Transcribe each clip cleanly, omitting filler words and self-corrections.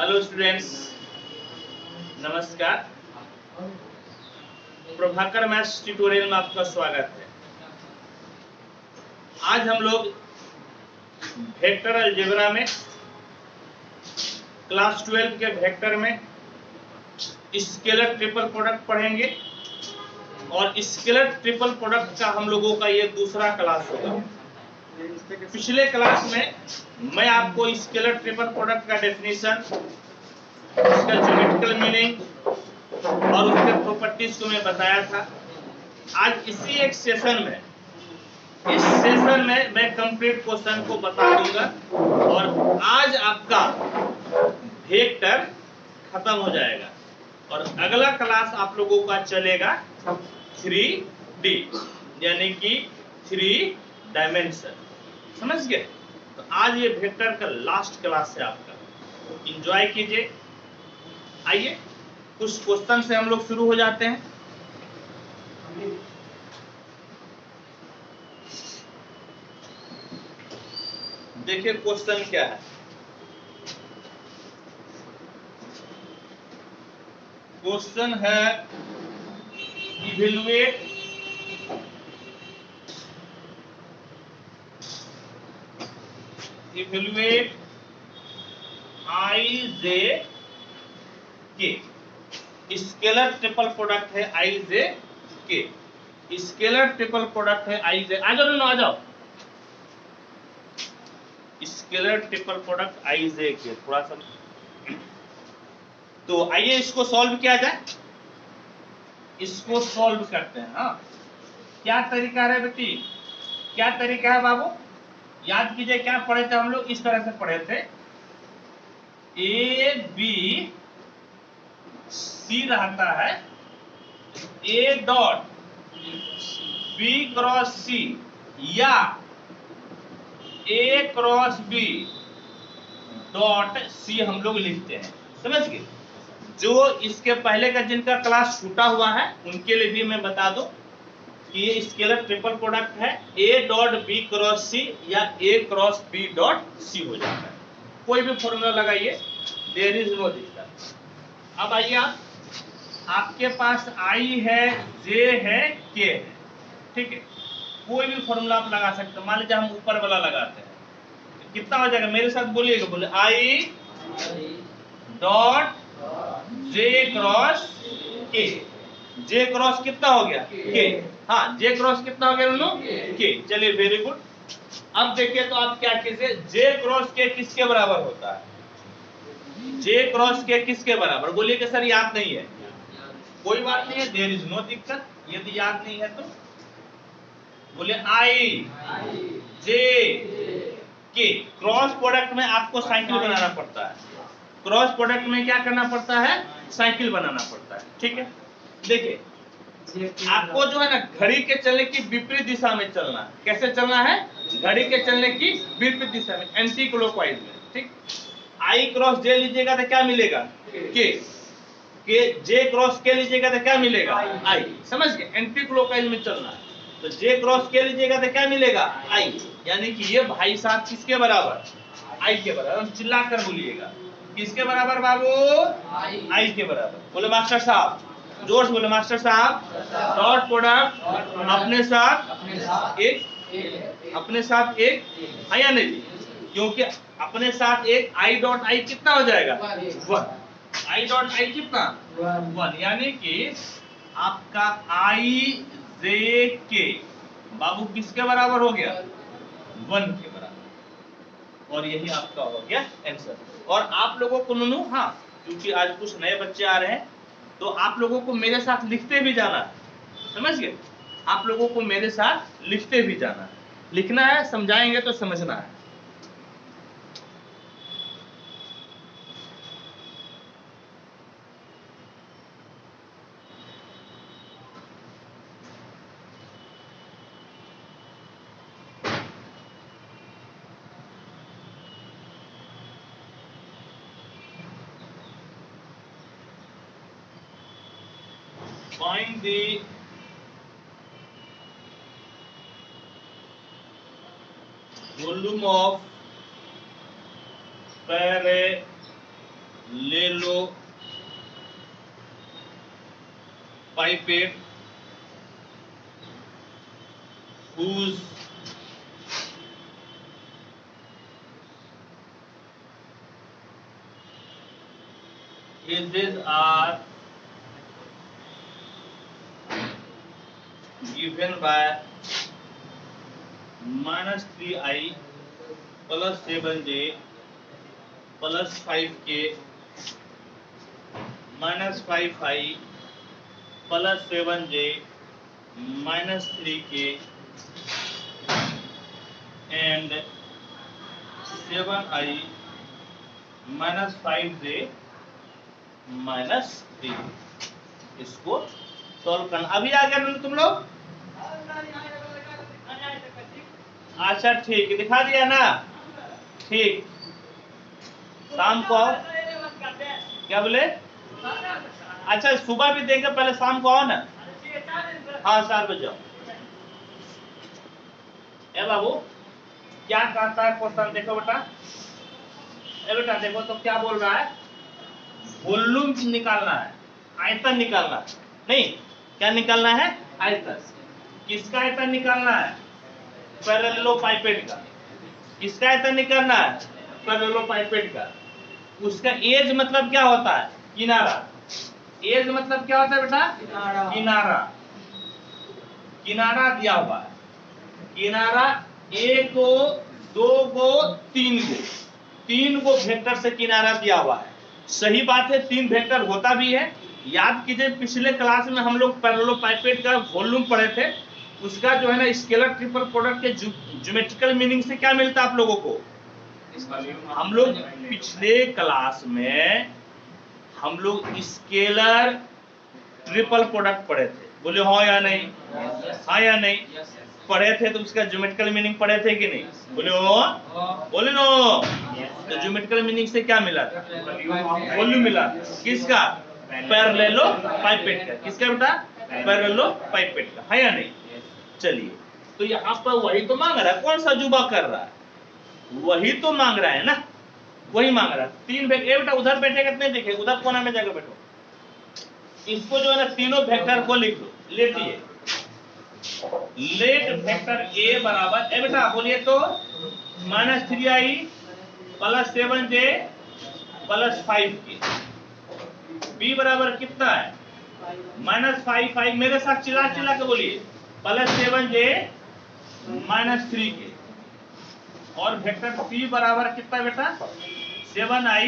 Hello students, नमस्कार। Prabhakar maths tutorial में आपका स्वागत है। आज हम लोग वेक्टर अलजेब्रा में क्लास 12 के वेक्टर में स्केलर ट्रिपल प्रोडक्ट पढ़ेंगे और स्केलर ट्रिपल प्रोडक्ट का हम लोगों का ये दूसरा क्लास होगा। पिछले क्लास में मैं आपको स्केलर ट्रिपल प्रोडक्ट का डेफिनेशन, उसका ज्योमेट्रिकल मीनिंग और उसके प्रॉपर्टीज को मैं बताया था। आज इसी एक सेशन में, इस सेशन में मैं कंप्लीट क्वेश्चन को बता दूंगा और आज आपका वेक्टर खत्म हो जाएगा और अगला क्लास आप लोगों का चलेगा 3D यानी कि 3 डायमेंशन। समझ गए? तो आज ये वेक्टर का लास्ट क्लास है आपका, तो एंजॉय कीजिए। आइए कुछ क्वेश्चन से हम लोग शुरू हो जाते हैं। देखिए क्वेश्चन क्या है। क्वेश्चन है इवेलुएट आई जे के। स्केलर ट्रिपल प्रोडक्ट है आई जे के। स्केलर ट्रिपल प्रोडक्ट है आई जे। आ जाओ, आ जाओ। स्केलर ट्रिपल प्रोडक्ट आई जे के, थोड़ा सा। तो आइए इसको सॉल्व किया जाए। इसको सॉल्व करते हैं। हाँ, क्या तरीका है बेटी? क्या तरीका है बाबू? याद कीजिए, क्या पढ़े थे हम लोग? इस तरह से पढ़े थे, ए बी सी रहता है, ए डॉट बी क्रॉस सी या ए क्रॉस बी डॉट सी हम लोग लिखते हैं। समझ गए? जो इसके पहले का जिनका क्लास छूटा हुआ है उनके लिए भी मैं बता दूं कि ये स्केलर ट्रिपल प्रोडक्ट है, ए डॉट बी क्रॉस सी या ए क्रॉस बी डॉट सी हो जाता है। कोई भी फॉर्मूला लगाइए, देयर इज नो दिक्कत। अब आइए, आपके पास आई है, जे है, के है, ठीक है। कोई भी फॉर्मूला आप लगा सकते हैं। मान लीजिए हम ऊपर वाला लगाते हैं, तो कितना हो जाएगा? मेरे साथ बोलिएगा, बोले आई डॉट जे क्रॉस के। जे क्रॉस कितना हो गया? के। हाँ, जे क्रॉस कितना हो गया दोनों? के। चलिए, वेरी गुड। अब देखिए तो आप क्या कीजिए, जे क्रॉस के किसके बराबर होता है? जे क्रॉस के किसके बराबर? बोलिए कि सर याद नहीं है। कोई बात नहीं है, देयर इज नो दिक्कत। यदि याद नहीं है तो बोले आई जे के। क्रॉस प्रोडक्ट में आपको साइकिल बनाना पड़ता है। क्रॉस प्रोडक्ट में क्या करना पड़ता है? साइकिल बनाना पड़ता है, ठीक है। देखिए, आपको जो है ना घड़ी के चलने की विपरीत दिशा में चलना है। कैसे चलना है? घड़ी के चलने की विपरीत दिशा में, एंटी क्लॉकवाइज में, ठीक। आई क्रॉस जे लीजिएगा तो क्या मिलेगा? के। जे क्रॉस के लीजिएगा तो क्या मिलेगा? आई। समझ गए? एंटी क्लॉकवाइज में चलना है, तो जे क्रॉस के लीजिएगा तो क्या मिलेगा? आई। यानी कि ये भाई साहब किसके बराबर? आई के बराबर। चिल्ला कर बोलिएगा, किसके बराबर बाबू? आई के बराबर। बोले मास्टर साहब, जोर से बोले मास्टर साहब। डॉट प्रोडक्ट अपने साथ एक, अपने साथ एक है या नहीं? क्योंकि अपने साथ एक, आई डॉट आई कितना हो जाएगा? 1। आई डॉट आई कितना? 1। यानी कि आपका आई जे के बाबू किसके बराबर हो गया? 1 के बराबर। और यही आपका हो गया आंसर। और आप लोगों को नुनू, हाँ, क्योंकि आज कुछ नए बच्चे आ रहे हैं तो आप लोगों को मेरे साथ लिखते भी जाना है। समझ गए? आप लोगों को मेरे साथ लिखते भी जाना है। लिखना है, समझाएंगे तो समझना है। Find the volume of parallelogram ले लो pipette whose edges are given by -3i plus 7j plus 5k minus 5i plus 7j minus 3k and 7i minus 5j minus 3। इसको सॉल्व करना। अभी आ गया ना तुम लोग? अच्छा ठीक है, दिखा दिया ना? ठीक, शाम को आओ। क्या बोले? अच्छा सुबह भी देंगे, पहले शाम को आओ ना। हाँ 4 बजे आओ। ए बाबू क्या कहता है क्वेश्चन, देखो बेटा। ए बेटा देखो तो क्या बोल रहा है, वॉल्यूम निकालना है, आयतन निकालना है। नहीं, क्या निकालना है? आयतन। किसका आयतन निकालना है? पैरेललोपाइपेड का। किसका आयतन निकालना है? पैरेललोपाइपेड का। उसका एज मतलब क्या होता है? किनारा। एज मतलब क्या होता है बेटा? किनारा। किनारा दिया हुआ है। किनारा 1 गो 2 गो 3 गो, 3 गो वेक्टर से किनारा दिया हुआ है। सही बात है, 3 वेक्टर होता भी है। याद कीजिए पिछले क्लास में हम लोग पैरेललोपाइपेड का वॉल्यूम पढ़े थे। उसका जो है ना स्केलर ट्रिपल प्रोडक्ट के ज्योमेट्रिकल मीनिंग से क्या मिलता है आप लोगों को? हम लोग पिछले क्लास में हम लोग स्केलर ट्रिपल प्रोडक्ट पढ़े थे। बोले हाँ या नहीं? हाँ या नहीं? पढ़े थे तो उसका ज्योमेट्रिकल मीनिंग पढ़े थे कि नहीं? बोले हो? बोले नो। तो ज्योमेट्रिकल मीनिंग से क्या मिला था? वॉल्यूम मिला। किसका? पैरेललोपाइपेड का। किसका बेटा? पैरेललोपाइपेड का। है या नहीं? चलिए, तो यहाँ पर वही तो मांग रहा है। कौन सा जुबा कर रहा है? वही तो मांग रहा है ना, वही मांग रहा है। 3 बेटा उधर बैठेगा नहीं, देखे उधर कोना में जाकर बैठो। इसको जो है ना तीनों वेक्टर को लिख लो। लेटिए, लेट वेक्टर ए बराबर, ए बेटा बोलिए तो -3i plus 7j plus 5k। B बराबर कितना है? -5 मेरे साथ चिल्ला चिल्ला के बोलिए, प्लस 7j माइनस 3k। और वेक्टर सी बराबर कितना बेटा? 7i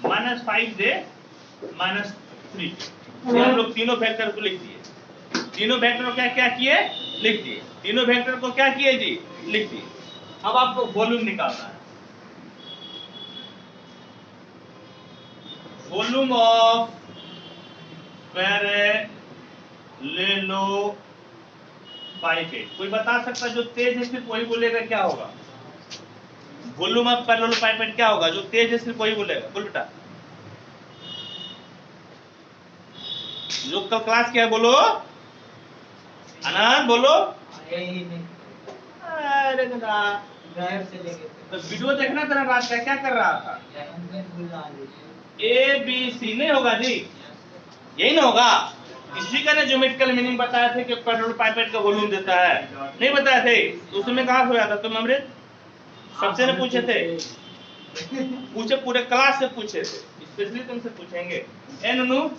minus 5j minus 3। हम लोग तीनों वेक्टर को लिख दिए। तीनों वेक्टर को क्या क्या किए? लिख दिए। तीनों वेक्टर को क्या किए जी? लिख दिए। अब आपको वॉल्यूम निकालना है। Volume of parallelepiped. कोई बता सकता है? जो तेज है सिर्फ वही बोलेगा, क्या होगा? वॉल्यूम ऑफ पैरेललोपाइपेड क्या होगा? जो तेज है सिर्फ वही बोलेगा। बोल बेटा, जो कल क्लास क्या है बोलो। आनंद बोलो। अरे तो वीडियो देखना था रात का, क्या कर रहा था? ए बी सी नहीं होगा जी, यही ना होगा। इसी का ना ज्योमेट्रिकल मीनिंग बताया थे कि पैरेललोपाइपेड का वॉल्यूम देता है। नहीं बताया थे? तो उसमें कहा सोया था तुम? अमृत सबसे ने पूछे थे, पूछे पूरे क्लास से पूछे थे, स्पेशली तुमसे पूछेंगे। ए ननू,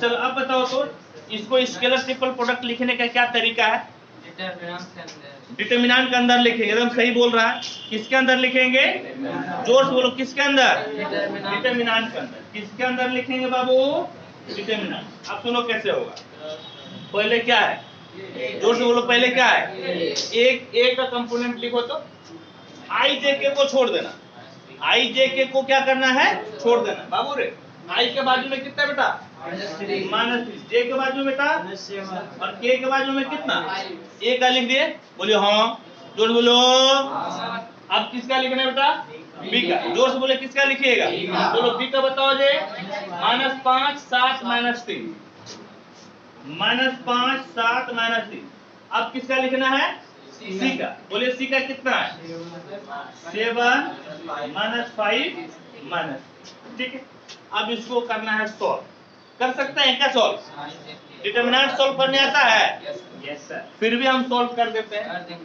चलो अब बताओ तो इसको स्केलर ट्रिपल प्रोडक्ट लिखने का क्या तरीका है? डिटरमिनेंट के अंदर लिखेंगे। एकदम सही बोल रहा है। किसके अंदर लिखेंगे? जोर से बोलो, किसके अंदर? डिटरमिनेंट के अंदर। किसके अंदर लिखेंगे बाबू? डिटरमिनेंट। अब सुनो कैसे होगा। पहले क्या है? जोर से बोलो, पहले क्या है? एक का कंपोनेंट लिखो तो आई जे के को छोड़ देना। आई जे के को क्या करना है? छोड़ देना। बाबू रे, आई के बाजू में कितना बेटा? -3। जे के बाजू में बेटा और के के बाजू में कितना? ए का लिख दिए। बोलिए हाँ, जोर से बोलो। अब किसका लिखना है बेटा? बी का। जोर से बोले, किसका लिखिएगा? बोलो बी का बताओ जे। -5 7 -3। -5 7 -3। अब किसका लिखना है? सी का। बोलिए सी का कितना है? 7 -5 -। ठीक है। अब इसको करना है सॉल्व। कर सकते हैं क्या सॉल्व? डिटरमिनेंट सॉल्व करने आता है? Yes sir. फिर भी हम सॉल्व कर देते हैं।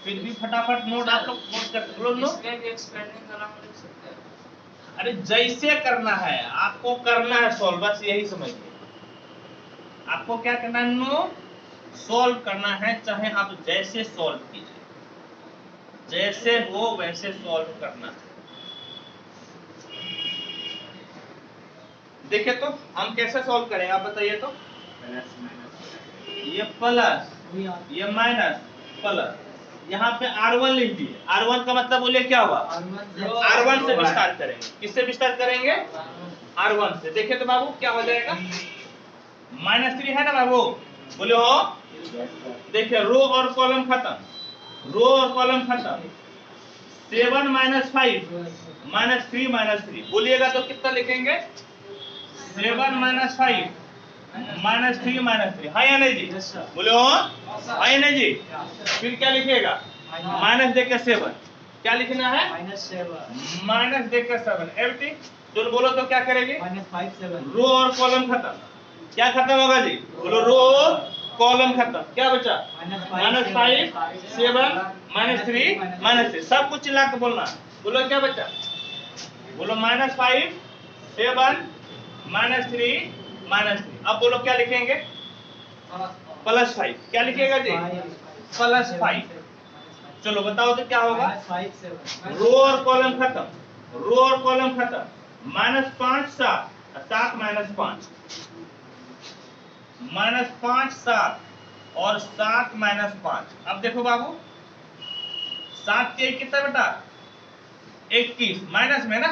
फिर भी फटाफट नोट आप लोग नोट करते बोलो। इसमें भी एक्सपेंडिंग करना मिल सकता है। अरे जैसे करना है आपको करना है सॉल्व, बस यही समझिए। आपको क्या करना है? नो सॉल्व करना है, चाहे आप जैसे सॉल्व कीजिए, जैसे हो वैसे सॉल्व करना है। देखिए तो हम कैसे सॉल्व करेंगे आप बताइए तो। ये प्लस ये माइनस प्लस, यहाँ पे R1 लिख दिए। R1 का मतलब बोलिए क्या हुआ? R1 से विस्तार करेंगे। किससे विस्तार करेंगे? R1 से। देखिए तो बाबू क्या हो जाएगा? -3 है ना बाबू, बोले हो। देखिए रो और कॉलम खत्म, रो और कॉलम खत्म। 7 - 5 -3 -3 बोलिएगा तो कितना लिखेंगे? 7 - 5 -3 -3 है या नहीं जी? बोले हो है या नहीं जी? फिर क्या लिखिएगा? माइनस देकर 7, क्या लिखना है? -7 माइनस देकर 7 एवटी। तो बोलो तो क्या करेगी? -5 7 रो और कॉलम खत्म। क्या खत्म होगा जी? बोलो रो कॉलम खत्म। क्या बचा? -5 7 -3 -3 सब कुछ चिल्ला के बोलना। बोलो क्या बचा? बोलो -5 7 -3 -3। अब बोलो क्या लिखेंगे? +5। क्या लिखेगा जी? +5। चलो बताओ तो क्या होगा? -5 7 रो और कॉलम खत्म, रो और कॉलम खत्म। -5 7 7 -5 -5 7 और 7 -5। अब देखो बाबू 7 के कितना बेटा? 21 माइनस में ना,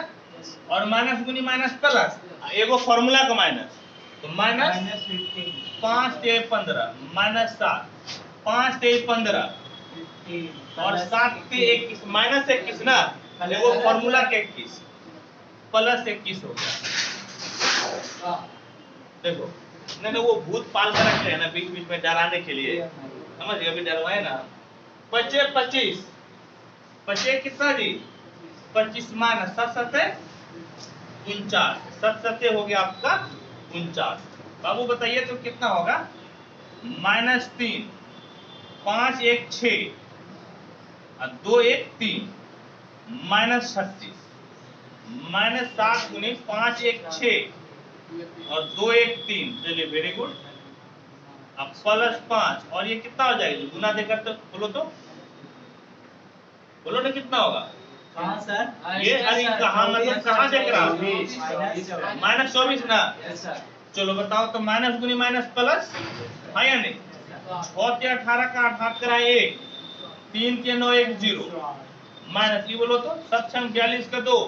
और माइनस गुनी माइनस प्लस, एगो फॉर्मूला का माइनस, तो माइनस 5 से 15 -7 5 से 15 और 7 से 21 -21 ना, एगो फॉर्मूला के 21 प्लस 21 हो गया। देखो नहीं वो भूत पाल कर रखे हैं ना बीच बीच में डराने के लिए, समझ गए? अभी डरवाए ना। बचे 25 बचे कितना जी? 25 माइनस 7 7 49 7 7 हो गया आपका 49। बाबू बताइए तो कितना होगा? -3 5 1 6 और 2 1 3 -36 -7 गुनी 5 1 6 और 2 1 3। चलिए वेरी गुड। अब +5 और ये कितना हो जाएगा? गुना देकर तो बोलो ना कितना होगा? कहां सर? ये अरे कहाँ मतलब कहाँ देख रहा हूँ? -24 ना। चलो बताओ तो माइनस गुनी माइनस प्लस है या नहीं? 6 के 18 का 8 कराए 1 3 के 9 1 0 माइनस ये बोलो तो 7 6 42 का 2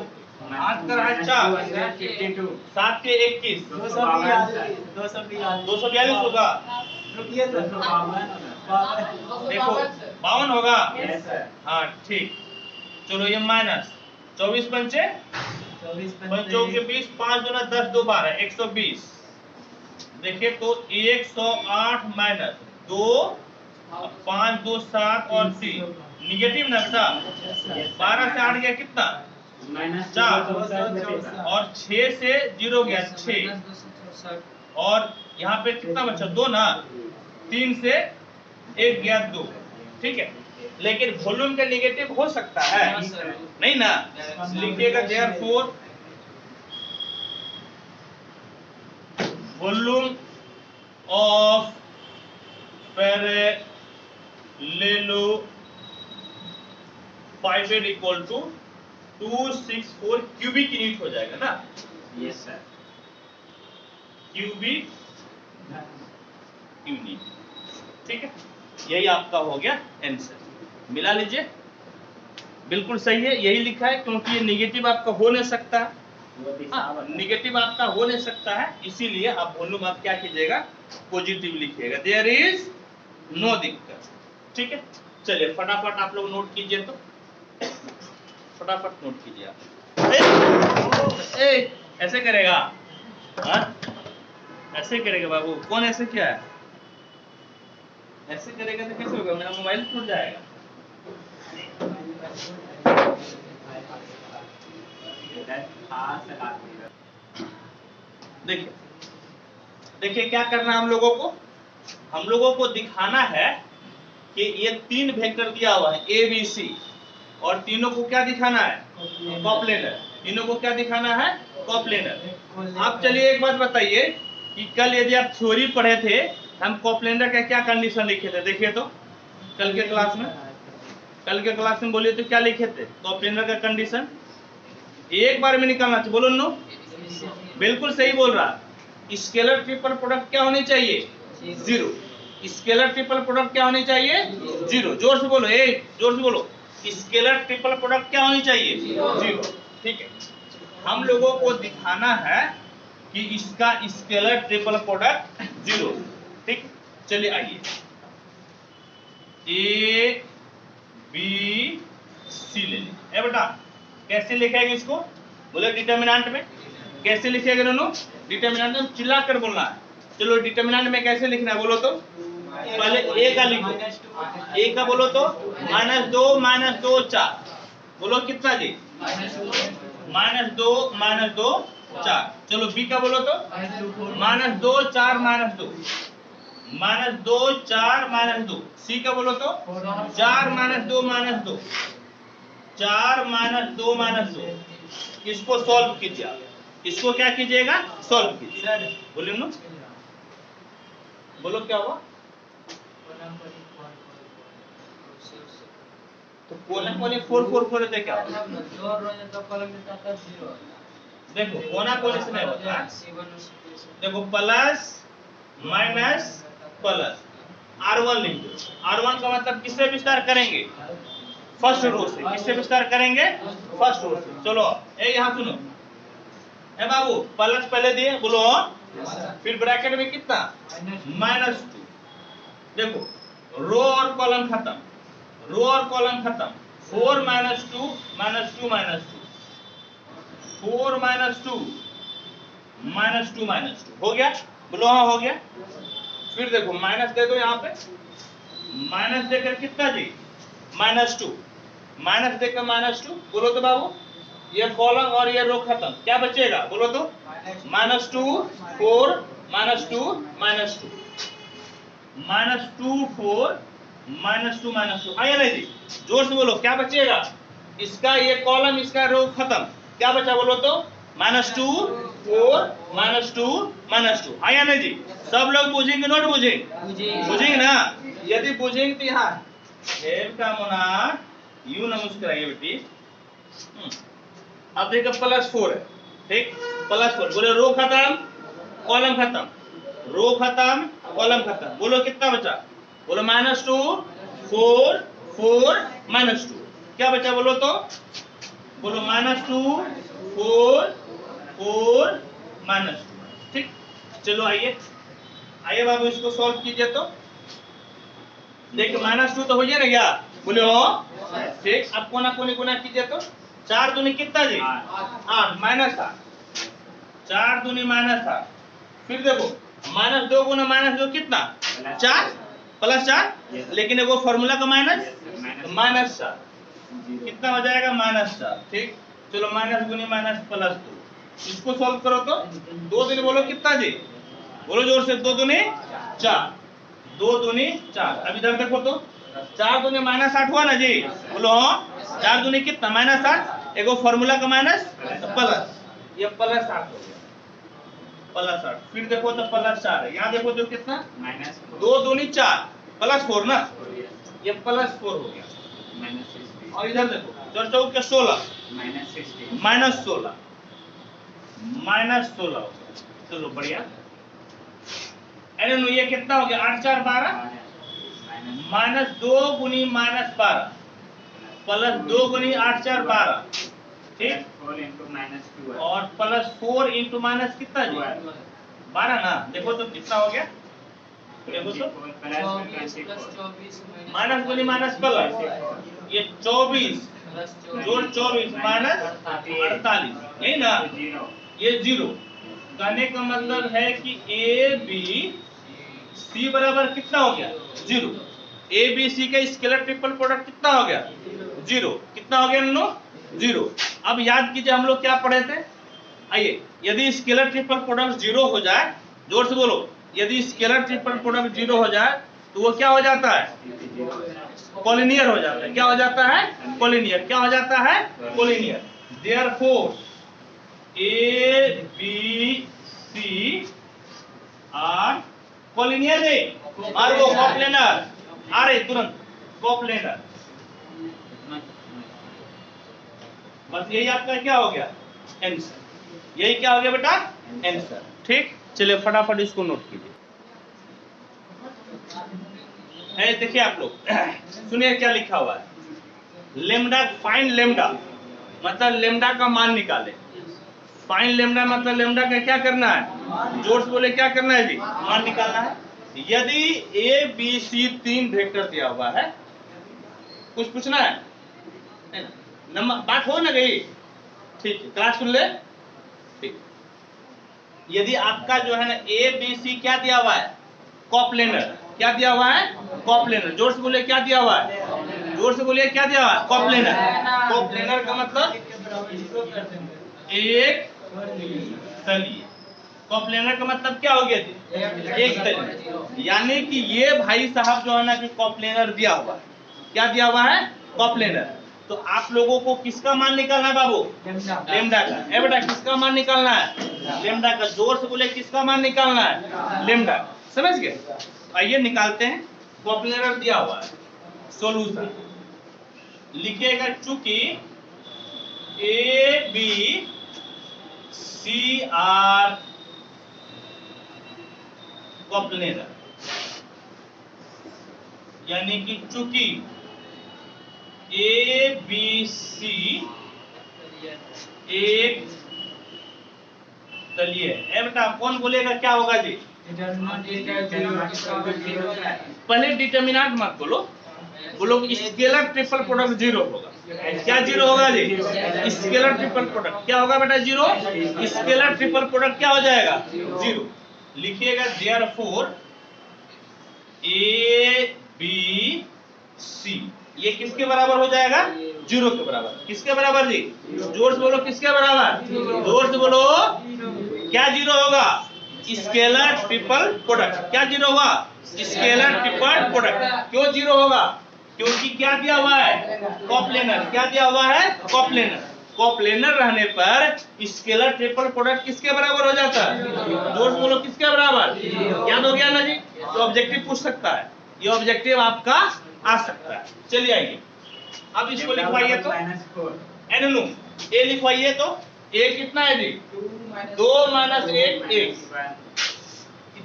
8 कराए 4 7 के 21 242 होगा। देखो 52 होगा। हाँ ठीक। चलो ये माइनस 24 पंचे 25 के 20 5 दूना 10 2 12 120। देखिए तो 108 माइनस 2 5 2 7 और 3 निगेटिव ना बेटा। 12 से 8 गया कितना? -4 और 6 से 0 गया 6 और यहाँ पे कितना बचा? 2 ना। 3 से 1 गया 2। ठीक है, लेकिन वॉल्यूम का निगेटिव हो सकता है नहीं ना? लिखिएगा therefore volume of parallelepiped equal to 264 cubic unit हो जाएगा ना? Yes sir. Cubic unit. ठीक है, यही आपका हो गया आंसर। मिला लीजिए, बिल्कुल सही है, यही लिखा है क्योंकि ये निगेटिव आपका हो नहीं सकता है। निगेटिव आपका हो नहीं सकता है, इसीलिए आप वॉल्यूम आप क्या कीजिएगा? पॉजिटिव लिखिएगा। देयर इज नो दिक्कत। ठीक है, चलिए फटाफट आप लोग नोट कीजिए तो, फटाफट नोट कीजिए आप। ऐसे करेगा? हाँ ऐसे करेगा बाबू? कौन ऐसे किया है? ऐसे करेगा तो कैसे होगा? मेरा मोबाइल टूट जाएगा। देखिए देखिए क्या करना है हम लोगों को दिखाना है कि ये 3 वेक्टर दिया हुआ है ए बी सी, और तीनों को क्या दिखाना है? कोप्लेनर। तीनों को क्या दिखाना है? कोप्लेनर। आप चलिए एक बात बताइए कि कल यदि आप थ्योरी पढ़े थे, हम कोप्लेनर का क्या कंडीशन लिखे थे? देखिए तो कल के क्लास में बोलिए तो क्या लिखे थे? कोप्लेनर का कंडीशन एक बार में निकालना चाहिए। बोलो नो, बिल्कुल सही बोल रहा। स्केलर ट्रिपल प्रोडक्ट क्या होनी चाहिए? 0। स्केलर ट्रिपल प्रोडक्ट क्या होनी चाहिए? 0। जोर से बोलो, जोर से बोलो। स्केलर ट्रिपल प्रोडक्ट क्या होनी चाहिए? 0। ठीक है, हम लोगों को दिखाना है कि इसका स्केलर ट्रिपल प्रोडक्ट 0। ठीक, चलिए आइए, ए बी सी ले लीजिए। बेटा कैसे लिखेंगे इसको? बोले डिटर्मिनेंट में। कैसे लिखेंगे दोनों? डिटर्मिनेंट में चिल्ला कर बोलना है। चलो डिटर्मिनेंट में कैसे लिखना है बोलो तो? पहले ए का लिखो। ए का बोलो तो -2 -2 4। बोलो कितना जी? -2 -2 4। चलो बी का बोलो तो -2 4 -2 -2 4 -2। सी का बोलो तो 4 -2 -2 4 -2 -2। इसको सॉल्व कीजिए आप। इसको क्या कीजिएगा? सॉल्व कीजिए। बोलिए नो, बोलो क्या हुआ? तो कोना कोनी 4 4 4 दे क्या? देखो कोना कोनी से नहीं होता। देखो प्लस माइनस प्लस R1 लिख दो। R1 का मतलब किससे विस्तार करेंगे? फर्स्ट रो से। किससे विस्तार करेंगे? फर्स्ट रो से। चलो ए यहाँ सुनो, ए बाबू प्लस पहले दिए, बोलो फिर ब्रैकेट में कितना? -2। देखो रो और कॉलम खत्म, रो और कॉलम खत्म। 4 -2 -2 -2 4 -2 -2 -2 हो गया। बोलो हाँ हो गया। फिर देखो माइनस दे दो यहाँ पे, माइनस देकर कितना जी? -2। माइनस देकर -2। बोलो तो बाबू ये कॉलम और ये रो खत्म, क्या बचेगा? बोलो तो -2 4 -2 -2 -2 4 -2 -2 आया नहीं जी? जोर से बोलो क्या बचेगा? इसका ये कॉलम, इसका रो खत्म, क्या बचा? बोलो तो -2 4 -2 -2 आया नहीं जी? सब लोग बुझेंगे नोट? बुझेंगे ना? यदि बुझेंगे तो यहाँ का मोना यू न मुस्कुराइए बेटी। अब देखो +4 है, ठीक? +4। बोले रो खत्म कॉलम खत्म, रो खत्म कॉलम खत्म। बोलो कितना बचा? बोलो -2 4 4 -2 क्या बचा? बोलो तो बोलो -2 4 4 -2। ठीक, चलो आइए बाबू इसको सॉल्व कीजिए। तो देखिए -2 तो हो गया ना क्या? बोले हो ठीक। अब कोना कोनी गुना कीजिए तो 4 दूनी कितना जी? 8 -8 4 दूनी -8। फिर देखो -2 गुना -2 कितना? 4 +4, लेकिन वो फॉर्मूला का -4 कितना हो जाएगा? -4। ठीक, चलो माइनस गुनी माइनस +2 इसको सॉल्व करो तो 2 दूनी बोलो कितना जी? बोलो जोर से 2 दूनी 4 2 दूनी 4। अब इधर देखो तो 4 दूनी -8 हुआ ना जी? बोलो 4 दूनी कितना? -8। एगो फॉर्मूला का माइनस प्लस, ये +8 हो गया, +8। फिर देखो तो +4 है। यहाँ देखो तो कितना? 2 दूनी 4 +4 ना, ये +4 हो गया। और इधर देखो 4 चौक के 16 -16 -16 हो गया। चलो बढ़िया। अरे ये कितना हो गया? 8 4 12 -2 गुनी -12 +2 गुनी 8 4 12। ठीक, 4 into -2 और +4 इंटू माइनस कितना जी? 12 ना। देखो तो कितना हो गया? देखो तो माइनस गुनी माइनस प्लस, ये 24 जोड़ 24 -48 यही ना? ये 0। कहने का मतलब है कि ए बी सी बराबर कितना हो गया? 0। ए बी सी का स्केलर ट्रिपल प्रोडक्ट कितना हो गया? 0। कितना हो गया नो? 0। अब याद कीजिए हम लोग क्या पढ़े थे, आइए, यदि स्केलर ट्रिपल प्रोडक्ट 0 हो जाए, जोर से बोलो, यदि स्केलर ट्रिपल प्रोडक्ट 0 हो जाए तो वो क्या हो जाता है, कॉलिनियर हो जाता है। क्या हो जाता है, कॉलिनियर। क्या हो जाता है, collinear. Therefore A B C are collinear नहीं, और वो कॉप्लेनर आ रहे तुरंत, कॉप्लेनर। बस यही आपका क्या हो गया, आंसर। यही क्या हो गया बेटा, आंसर। ठीक, चलिए फटाफट इसको नोट कीजिए। देखिए आप लोग सुनिए क्या लिखा हुआ है, लेमडा, फाइंड लेमडा मतलब लेमडा का मान निकाले। फाइंड लेमडा मतलब लेमडा का क्या करना है, जोर से बोले क्या करना है जी, मान निकालना है। यदि ए बी सी 3 वेक्टर दिया हुआ है, कुछ पूछना है नंबर, बात हो ना गई, ठीक है, क्लास सुन ले। ठीक, यदि आपका जो है ना ए बी सी क्या दिया हुआ है, कॉप्लेनर। क्या दिया हुआ है, कॉप्लेनर। जोर से बोले क्या दिया हुआ है, जोर से बोलिए क्या दिया हुआ है, कॉप्लेनर। कॉप्लेनर का मतलब एक तलीय। कॉप्लेनर का मतलब क्या हो गया जी, एक तलीय। यानी कि ये भाई साहब जो है ना कि कॉप्लेनर दिया हुआ है। क्या दिया हुआ है, कॉप्लेनर। तो आप लोगों को किसका मान निकालना है बाबू, लेमडा का। ए बेटा किसका मान निकालना है, लेमडा का। जोर से बोले किसका मान निकालना है, लेमडा। समझ गए, आइए निकालते हैं। कॉप्लेनर दिया हुआ है, सॉल्यूशन लिखिएगा, चूंकि ए बी सी आर कॉप्लेनर, यानी कि चूंकि ए बी सी एक तलीय है। ए बेटा कौन बोलेगा क्या होगा जी, पहले डिटर्मिनेंट मत बोलो, बोलो स्केलर ट्रिपल प्रोडक्ट 0 होगा। क्या 0 होगा जी, स्केलर ट्रिपल प्रोडक्ट क्या होगा बेटा, 0। स्केलर ट्रिपल प्रोडक्ट क्या हो जाएगा, 0। लिखिएगा देयरफॉर ए बी सी, ये किसके बराबर हो जाएगा, 0 के बराबर। किसके बराबर जी, जोर से बोलो किसके बराबर, जोर से बोलो। क्या 0 होगा, स्केलर ट्रिपल प्रोडक्ट। क्या 0 होगा, स्केलर ट्रिपल प्रोडक्ट। क्यों 0 होगा, क्योंकि क्या दिया हुआ है, कॉप्लेनर। क्या दिया हुआ है, कॉप्लेनर। कॉप्लेनर रहने पर स्केलर ट्रिपल प्रोडक्ट किसके बराबर हो जाता है, जोर से बोलो किसके बराबर। याद हो गया ना जी, तो ऑब्जेक्टिव पूछ सकता है, ये ऑब्जेक्टिव आपका आ सकता है। चलिए आइए अब इसको लिखवाइए, तो एन ए लिखवाइए। तो ए कितना है जी, 2 माइनस 1 1।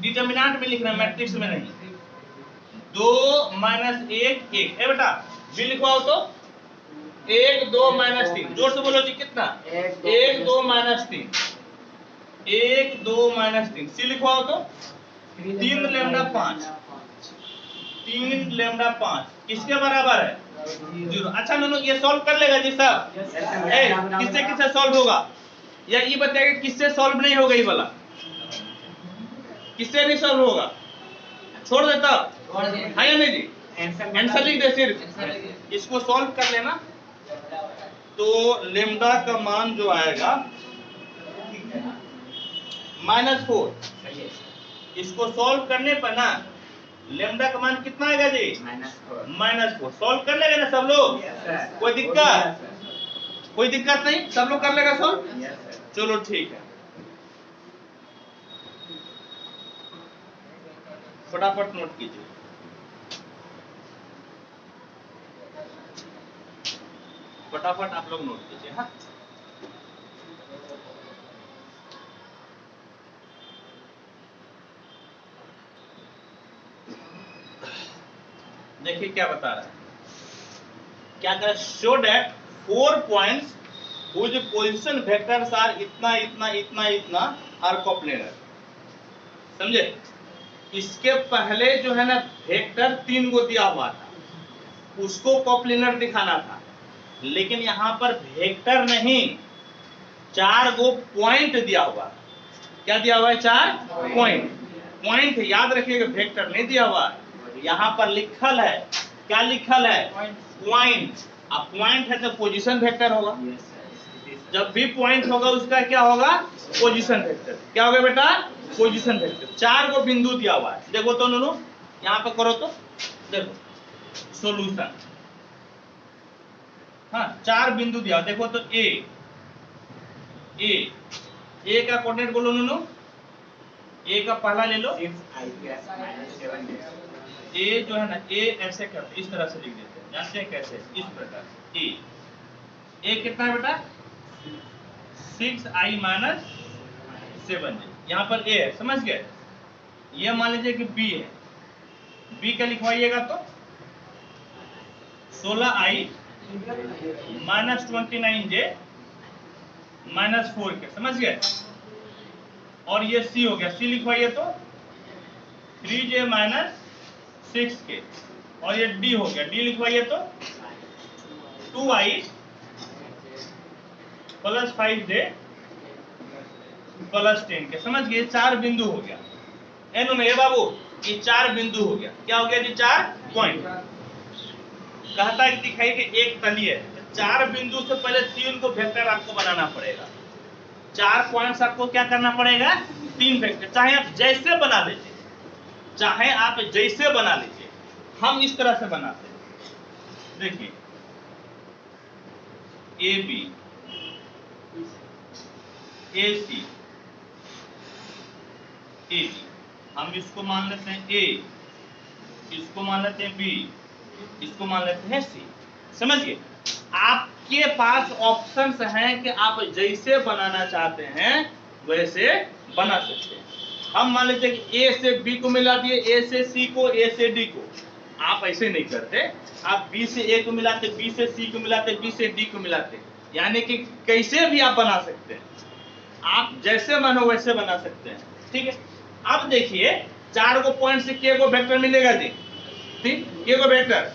डिटर्मिनेंट में लिखना, मैट्रिक्स में नहीं। 2 माइनस 1 1। ए बेटा बी लिखवाओ तो, 1 2 माइनस 3। जोर से बोलो जी कितना, 1 2 माइनस 3, 1 2 माइनस 3। सी लिखवाओ तो, 3 लेमडा 5, 3 लेमडा 5 किसके बराबर है, 0। अच्छा नोनो ये सॉल्व कर लेगा जी सब, किससे किससे सॉल्व होगा, या ये बताएगा किससे सॉल्व नहीं होगा, ये वाला किससे नहीं सॉल्व होगा, छोड़ देता है या नहीं जी, आंसर लिख दे सिर्फ, इसको सॉल्व कर लेना। तो लेमडा का मान जो आएगा -4। इसको सॉल्व करने पर ना लेमडा का मान कितना आएगा जी, -4। सॉल्व कर लेगा ना सब लोग, कोई दिक्कत, कोई दिक्कत नहीं, सब लोग कर लेगा सॉल्व। चलो ठीक है, फटाफट नोट कीजिए। फटाफट आप लोग नोट कीजिए। हाँ देखिए क्या बता रहा है, क्या कह रहा है, show that 4 points whose position vectors are इतना इतना इतना इतना आर कोप्लेनर। समझे, इसके पहले जो है ना वेक्टर 3 को दिया हुआ था, उसको कोप्लेनर दिखाना था, लेकिन यहां पर वेक्टर नहीं 4 गो पॉइंट दिया हुआ। क्या दिया हुआ है, 4 पॉइंट। पॉइंट याद रखिएगा, वेक्टर नहीं दिया हुआ, यहां पर लिखल है, क्या लिखल है, पॉइंट। अब पॉइंट है तो पोजीशन वेक्टर होगा, Yes, sir. It is. जब भी पॉइंट होगा उसका क्या होगा, पोजीशन वेक्टर। क्या होगा बेटा, पोजीशन वेक्टर। 4 को बिंदु दिया हुआ है, देखो तो नूनू यहाँ पे करो तो देखो सॉल्यूशन। हाँ 4 बिंदु दिया, देखो तो ए का कोऑर्डिनेट बोलो नूनू, ए का पहला ले लो, 6i minus 7x. ए जो है ना, ए ऐसे करते इस तरह से लिख देते हैं, जानते हैं कैसे, इस प्रकार से ए कितना है बेटा, 6i माइनस 7 यहाँ पर ए है, समझ गए। ये मान लीजिए कि बी है, बी का लिखवाइएगा तो 16i minus 29j minus 4k, समझ गए। और ये सी हो गया, सी लिखवाइए तो 3j माइनस 6k। और ये डी हो गया, डी लिखवाइए तो 2i plus 5j plus 10k, समझ गए। 4 बिंदु हो गया, एनो नहीं बाबू, ये 4 बिंदु हो गया। क्या हो गया जी, 4 पॉइंट। कहता है कि दिखाई कि एक तली है, 4 बिंदु से पहले 3 को वेक्टर आपको बनाना पड़ेगा। 4 पॉइंट्स आपको क्या करना पड़ेगा, 3 वेक्टर। चाहे आप जैसे बना लीजिए, चाहे आप जैसे बना लीजिए, हम इस तरह से बनाते हैं। देखिए A B, A C, A B, हम इसको मान लेते हैं ए, इसको मान लेते हैं बी, इसको मान लेते हैं सी, समझ गए। आपके पास ऑप्शंस हैं कि आप जैसे बनाना चाहते हैं वैसे बना सकते हैं। हम मान लेते हैं कि ए से बी को मिला दिए, ए से सी को, ए से डी को। आप ऐसे नहीं करते, आप बी से ए को मिलाते, बी से सी को मिलाते, बी से डी को मिलाते, यानी कि कैसे भी आप बना सकते हैं, आप जैसे मन हो वैसे बना सकते हैं, ठीक है। अब देखिए 4 को पॉइंट से के को वेक्टर मिलेगा जी, ठीक, के को वेक्टर,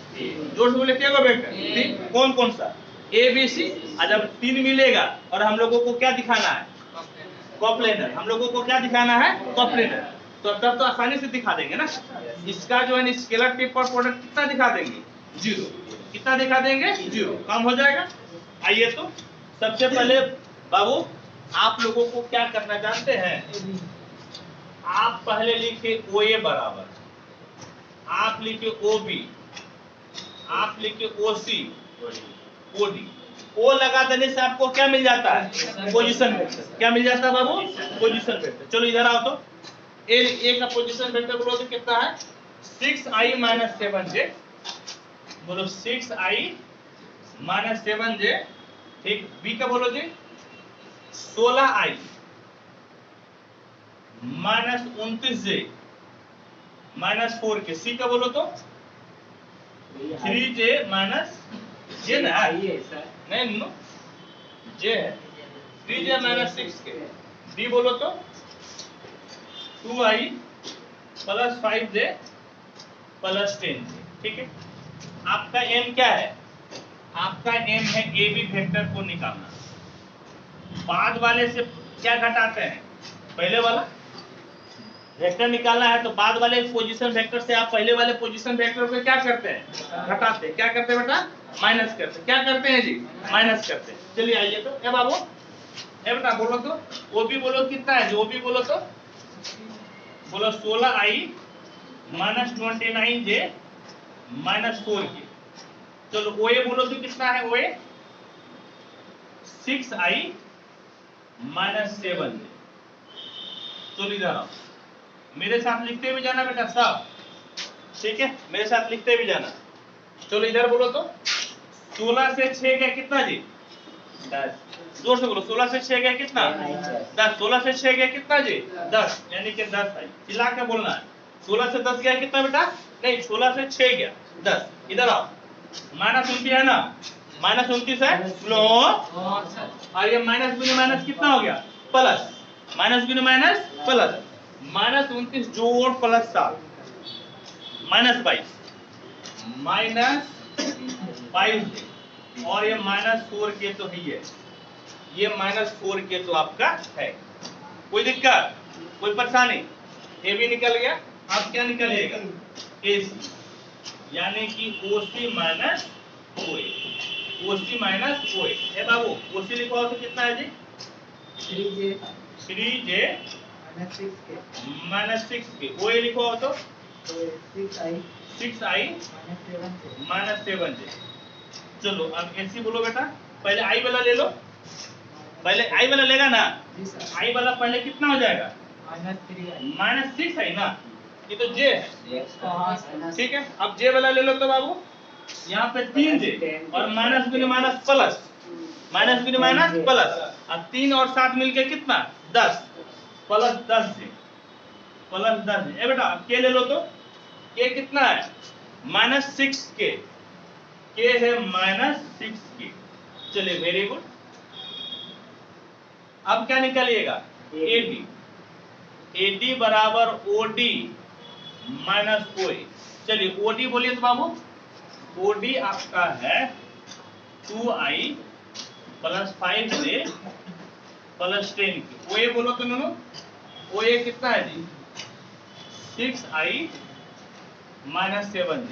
जोर से बोले के को वेक्टर, ठीक। कौन कौन सा, ए बी सी। जब 3 मिलेगा और हम लोगों को क्या दिखाना है, कॉप्लेनर, हम लोगों को क्या दिखाना है, कॉप्लेनर, तो तब तो आसानी से दिखा देंगे ना। इसका जो है स्केलर टिप पर प्रोडक्ट कितना दिखा देंगे, 0। कितना दिखा देंगे, 0, काम हो जाएगा। आइए तो सबसे पहले बाबू आप लोगों को क्या करना जानते हैं, आप पहले लिखे ओ ए बराबर, आप लिखे ओ बी, आप लिखे ओ सी, ओ डी। ओ लगा देने से आपको क्या मिल जाता है, पोजीशन वेक्टर। क्या मिल जाता है बाबू, पोजीशन वेक्टर। चलो इधर आओ तो ए का पोजीशन वेक्टर बोलो तो कितना है, 6i माइनस 7j, बोलो 6i माइनस 7j, ठीक। बी का बोलो जी 16i minus 29j minus 4k। सी का बोलो तो 3j माइनस जे ना, नहीं नो जे है, 3j माइनस 6k। डी बोलो तो 2i plus 5j plus 10j, ठीक है। आपका एम क्या है, आपका एम है ए बी वेक्टर को निकालना। बाद वाले से क्या घटाते हैं, पहले वाला वेक्टर निकालना है तो बाद वाले पोजीशन वेक्टर से आप पहले वाले पोजीशन वेक्टर को क्या करते हैं, घटाते हैं। क्या करते हैं बेटा, माइनस करते हैं। क्या करते हैं जी, माइनस करते हैं। चलिए आइए तो ए बाबू, ए बेटा बोलो तो वो भी बोलो कितना है, जो भी बोलो तो बोलो 16i minus 29j minus 4k। चलो ओए बोलो तो कितना है, ओए 6i माइनस 7j। चलो इधर आओ, मेरे साथ लिखते हुए जाना बेटा सब, ठीक है, मेरे साथ लिखते भी जाना। चलो इधर बोलो तो 16 से 6 गया कितना जी, 10। जोर से बोलो 16 से 6 गया कितना, 10। 16 से 6 गया कितना जी, 10, यानी कि 10 आई। चिल्ला के बोलना है, 16 से 10 गया कितना बेटा, नहीं 16 से 6 गया 10। इधर आओ, माइनस 29 है ना, माइनस 29 है लो, और ये माइनस गुने माइनस कितना हो गया, प्लस, माइनस गुने माइनस प्लस, माइनस 29 जोड़ प्लस 7 माइनस 22, माइनस 22, और ये माइनस 4k तो है, ये माइनस 4k तो आपका है। कोई दिक्कत, कोई परेशानी, ये भी निकल गया। अब क्या निकलेगा, AC, यानी कि OC माइनस OA। ओसी माइनस ओए। ए बाबू ओसी लिखा हो तो कितना है जी? 3j 3j minus 6k minus 6k। ओए लिखा हो तो 6i 6i minus 7j minus 7j। चलो अब ऐसी बोलो बेटा, पहले आई वाला ले लो, पहले आई वाला लेगा ना, जी सर आई वाला पहले कितना हो जाएगा? माइनस 3i माइनस 6 है ना, ये तो जे है, हाँ सर ठीक है। अब जे वाला ले लो तो बाबू, यहाँ पे 3j और माइनस गुने माइनस प्लस, माइनस गुने माइनस प्लस, अब 3 और 7 मिलके कितना? 10 प्लस 10j प्लस 10j। ए बेटा अब के ले लो तो, के कितना है? माइनस 6k, के है माइनस 6k। चलिए वेरी गुड। अब क्या निकालिएगा? एडी, एडी बराबर ओडी माइनस ओए। चलिए ओडी बोलिए तो बाबू, ओडी आपका है 2i plus 5j plus 10k। ओए बोलो तो नो, ओए कितना है जी? 6i minus 7j,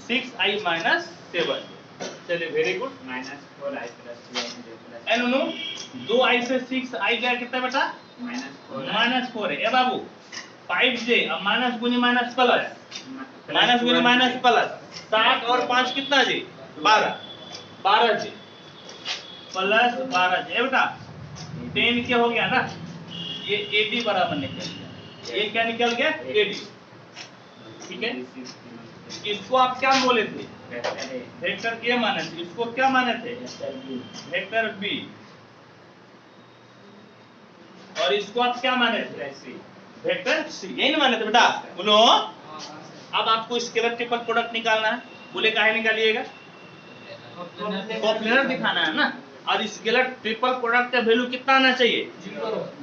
6i minus 7j। चलिए very good. Minus 4i plus 2j plus n no 2i से 6i गया कितना बेटा? माइनस 4 है। ए बाबू 5j अब माइनस गुनी माइनस प्लस, माइनस गुनी माइनस प्लस 7 और 5 कितना जी? 12, 12j प्लस 12j। ए बेटा 10 क्या हो गया ना, ये एडी बराबर निकल गया। ये क्या निकल गया? एडी, ठीक है। इसको आप क्या बोले थे? वेक्टर के माने थे, इसको क्या माने थे? Vector B. और इसको आप क्या माने थे? Vector C. यही ना माने थे बेटा? बोलो। अब आपको स्केलर ट्रिपल प्रोडक्ट निकालना है। बोले काहे निकालिएगा? कॉप्लेनर दिखाना है ना। और स्केलर ट्रिपल प्रोडक्ट का वैल्यू कितना आना चाहिए?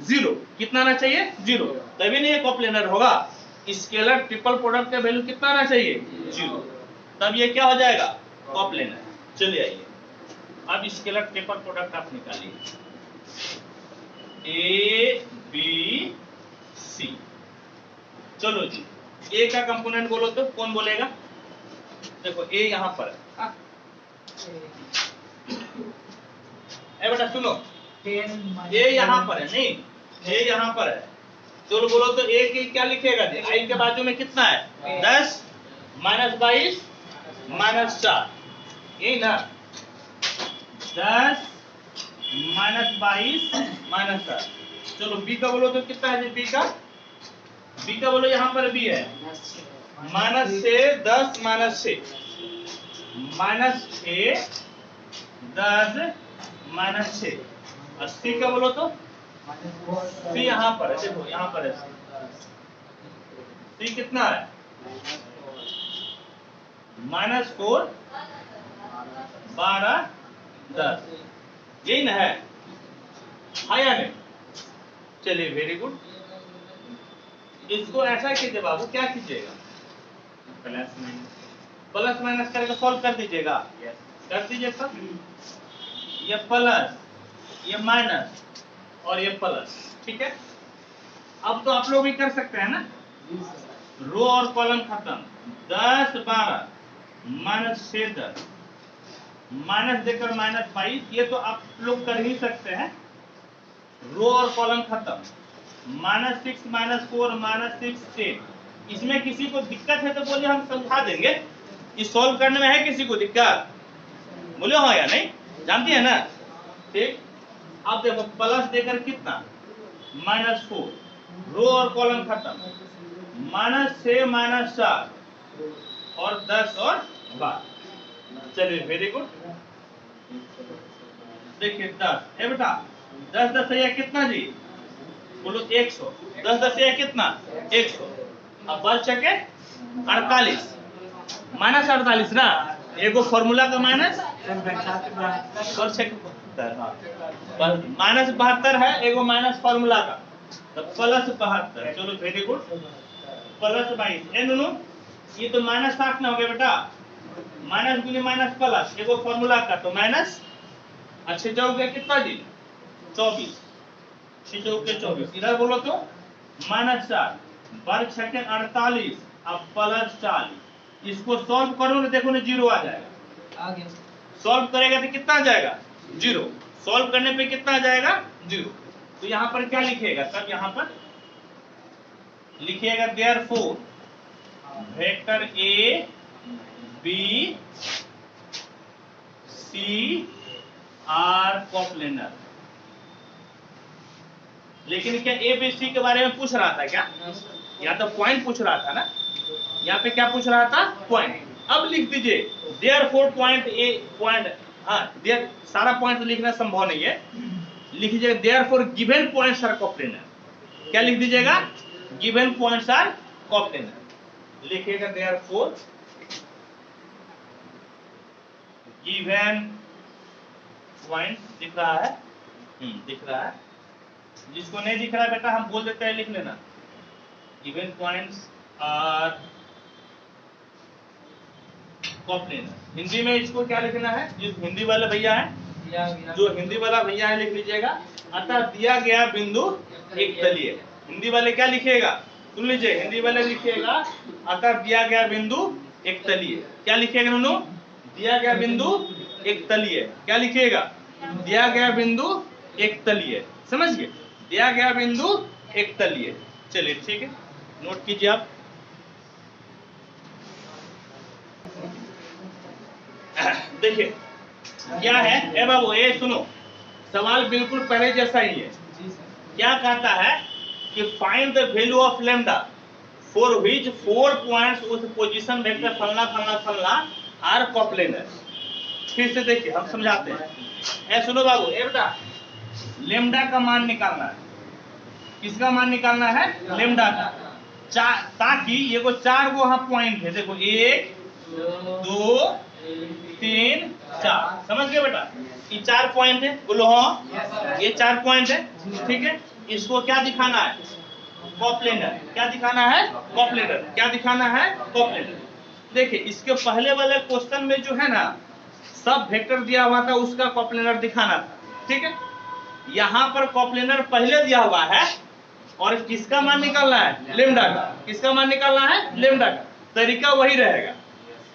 0। कितना आना चाहिए? 0, तभी नहीं ये कॉप्लेनर होगा। स्केलर ट्रिपल प्रोडक्ट का वैल्यू कितना आना चाहिए? 0, तब ये क्या हो जाएगा? कॉप्लेनर। चलिए आइए अब स्केलर ट्रिपल प्रोडक्ट आप निकालिए। A B C. चलो जी, ए का कंपोनेंट बोलो तो कौन बोलेगा? देखो ए यहाँ पर है। ए बेटा सुनो, 10 ए यहाँ पर है, नहीं ए यहाँ पर है। चलो बोलो तो ए की क्या लिखेगा जी? आई के बाजू में कितना है? 10 माइनस 22 माइनस 4, यही ना। 10 माइनस 22 माइनस 4। चलो बी का बोलो तो कितना है जी? बी का बोलो, यहाँ पर बी है माइनस 6 10 माइनस 6 माइनस 6 10 माइनस 6। और सी का बोलो तो सी यहाँ पर है, देखो यहाँ पर है सी कितना है? माइनस 4 12 10, यही ना है? हाँ या नहीं? चलिए वेरी गुड। इसको ऐसा कीजिए बाबू, क्या कीजिएगा? प्लस माइनस करके सॉल्व कर दीजिएगा। कर दीजिए सब, ये प्लस ये माइनस और ये प्लस, ठीक है। अब तो आप लोग भी कर सकते हैं ना, रो और कॉलम खत्म। 10 12 माइनस 6 10 माइनस देकर माइनस 22, ये तो आप लोग कर ही सकते हैं। रो और कॉलम खत्म। Minus 6 minus 4 minus 6 10। इसमें किसी को दिक्कत है तो बोलिए, हम समझा देंगे। इस सॉल्व करने में है किसी को दिक्कत? बोले हाँ या नहीं? जानती है ना? ठीक। अब देखो प्लस देकर कितना? माइनस 4, रो और कॉलम खत्म। माइनस 6 माइनस 4 और 10 और 12। चलिए वेरी गुड। देखिए 10, ए बेटा 10 10 या कितना जी? बोलो 100। 10 10 या कितना? 100। अब बच सके 48 माइनस 48 ना, एगो फॉर्मूला का माइनस कर सके माइनस 72 है, एगो माइनस फॉर्मूला का, तो प्लस 72। चलो वेरी गुड। प्लस 22 ए नो, ये तो माइनस 60 ना हो गया बेटा। माइनस गुने माइनस प्लस, एगो फॉर्मूला का तो माइनस। अच्छे जाओगे कितना जी? 24। 6 चौके 24। इधर बोलो तो माइनस 4 वर्ग 6 के 48 अब प्लस 40। इसको सॉल्व करो ना, देखो ना 0 आ जाएगा। आ गया। सॉल्व करेगा तो कितना आ जाएगा 0, सॉल्व करने पे कितना आ जाएगा 0। तो यहां पर क्या लिखिएगा सब, यहां पर लिखिएगा therefore vector A B C are coplanar. लेकिन क्या ए बी सी के बारे में पूछ रहा था क्या? या तो पॉइंट पूछ रहा था ना, यहाँ पे क्या पूछ रहा था पॉइंट। अब लिख दीजिए देयरफॉर पॉइंट ए पॉइंट, हाँ देयर सारा पॉइंट लिखना संभव नहीं है, लिख दीजिएगा therefore given points are coplanar. क्या लिख दीजिएगा गिवन पॉइंट्स आर कोप्लेनर, लिखिएगा देयरफॉर गिवन पॉइंट। दिख रहा है? दिख रहा है। जिसको नहीं दिख रहा है बेटा हम बोल देते हैं, लिख लेना given points are coplanar. Hindi में इसको क्या लिखना है, जो हिंदी वाले भैया है, जो हिंदी वाला भैया है लिख लीजिएगा अतः दिया गया बिंदु एक तलीय। हिंदी वाले क्या लिखिएगा, सुन लीजिए, हिंदी वाले लिखिएगा अतः दिया गया बिंदु एक तलीय। क्या लिखिएगा दोनों, दिया गया बिंदु एक तलीय। क्या लिखिएगा, दिया गया बिंदु एक तलीय। समझ गए, दिया गया बिंदु एक तलीय। चलिए ठीक है, नोट कीजिए आप। देखिए क्या है, ए बाबू ए सुनो, सवाल बिल्कुल पहले जैसा ही है। क्या कहता है कि find the value of lambda for which 4 points उस पोजीशन वेक्टर फलना फलना फलना आर कोप्लेनर। फिर से देखिए हम समझाते हैं। ए सुनो बाबू, ए बेटा लैम्डा का मान निकालना है। किसका मान निकालना है, लैम्डा का, ताकि ये को 4 गो यहाँ पॉइंट है। देखो 1 2 3 4, समझ गए बेटा, ये 4 पॉइंट है, बोलो हाँ ये 4 पॉइंट है। ठीक है, इसको क्या दिखाना है, कोप्लेनर। क्या दिखाना है, कोप्लेनर। क्या दिखाना है, कोप्लेनर। देखिए इसके पहले वाले क्वेश्चन में जो है ना सब वेक्टर दिया हुआ था, उसका कोप्लेनर दिखाना था। ठीक है, यहाँ पर कोप्लेनर पहले दिया हुआ है और किसका मान निकालना है, लैम्डा का। किसका मान निकालना है, लैम्डा का। तरीका वही रहेगा,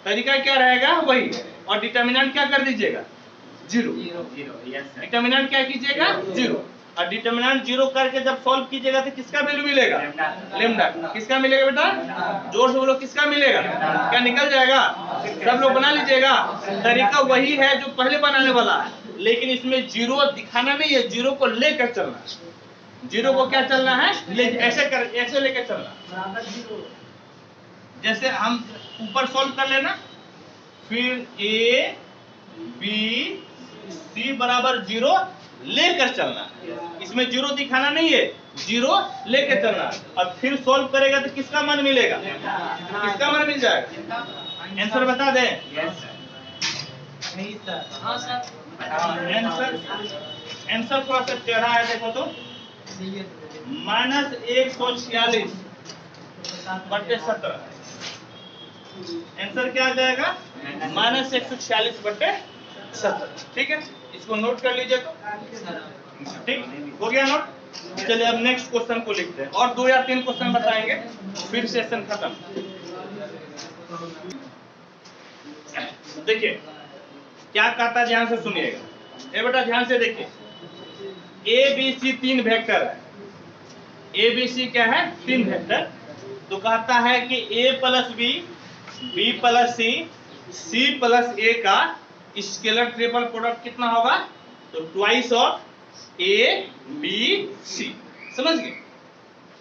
तरीका क्या रहेगा वही, और डिटर्मिनेंट क्या कर दीजिएगा 0। डिटर्मिनेंट क्या कीजिएगा 0, और डिटर्मिनेंट 0 करके जब सॉल्व कीजिएगा तो किसका वैल्यू मिलेगा, लैम्डा। किसका मिलेगा बेटा, जोर से बोलो किसका मिलेगा। क्या निकल जाएगा, सब लोग बना लीजिएगा। तरीका वही है जो पहले बनाने वाला है, लेकिन इसमें 0 दिखाना नहीं है, 0 को लेकर चलना है। 0 को क्या चलना है, ऐसे लेकर चलना। जैसे हम ऊपर सॉल्व कर लेना, फिर ए बी सी बराबर 0 लेकर चलना। इसमें 0 दिखाना नहीं है, 0 लेकर चलना। और फिर सॉल्व करेगा तो किसका मान मिलेगा, किसका मान मिल जाएगा। आंसर बता दें, आंसर थोड़ा सा टेढ़ा है, देखो तो -146 बटे 17। आंसर क्या आ जाएगा, -146 बटे 17। ठीक है, इसको नोट कर लीजिए। तो ठीक हो गया नोट। चलिए अब नेक्स्ट क्वेश्चन को लिखते हैं, और 2 या 3 क्वेश्चन बताएंगे फिर सेशन खत्म। देखिए क्या कहता है, ध्यान से सुनिएगा। ए बेटा ध्यान से देखिए, ए बी सी 3 वेक्टर है। ए बी सी क्या है, 3 वेक्टर। तो कहता है कि a plus B, B plus C, C plus A का स्केलर ट्रिपल प्रोडक्ट कितना होगा, तो twice of A B C. समझ गए,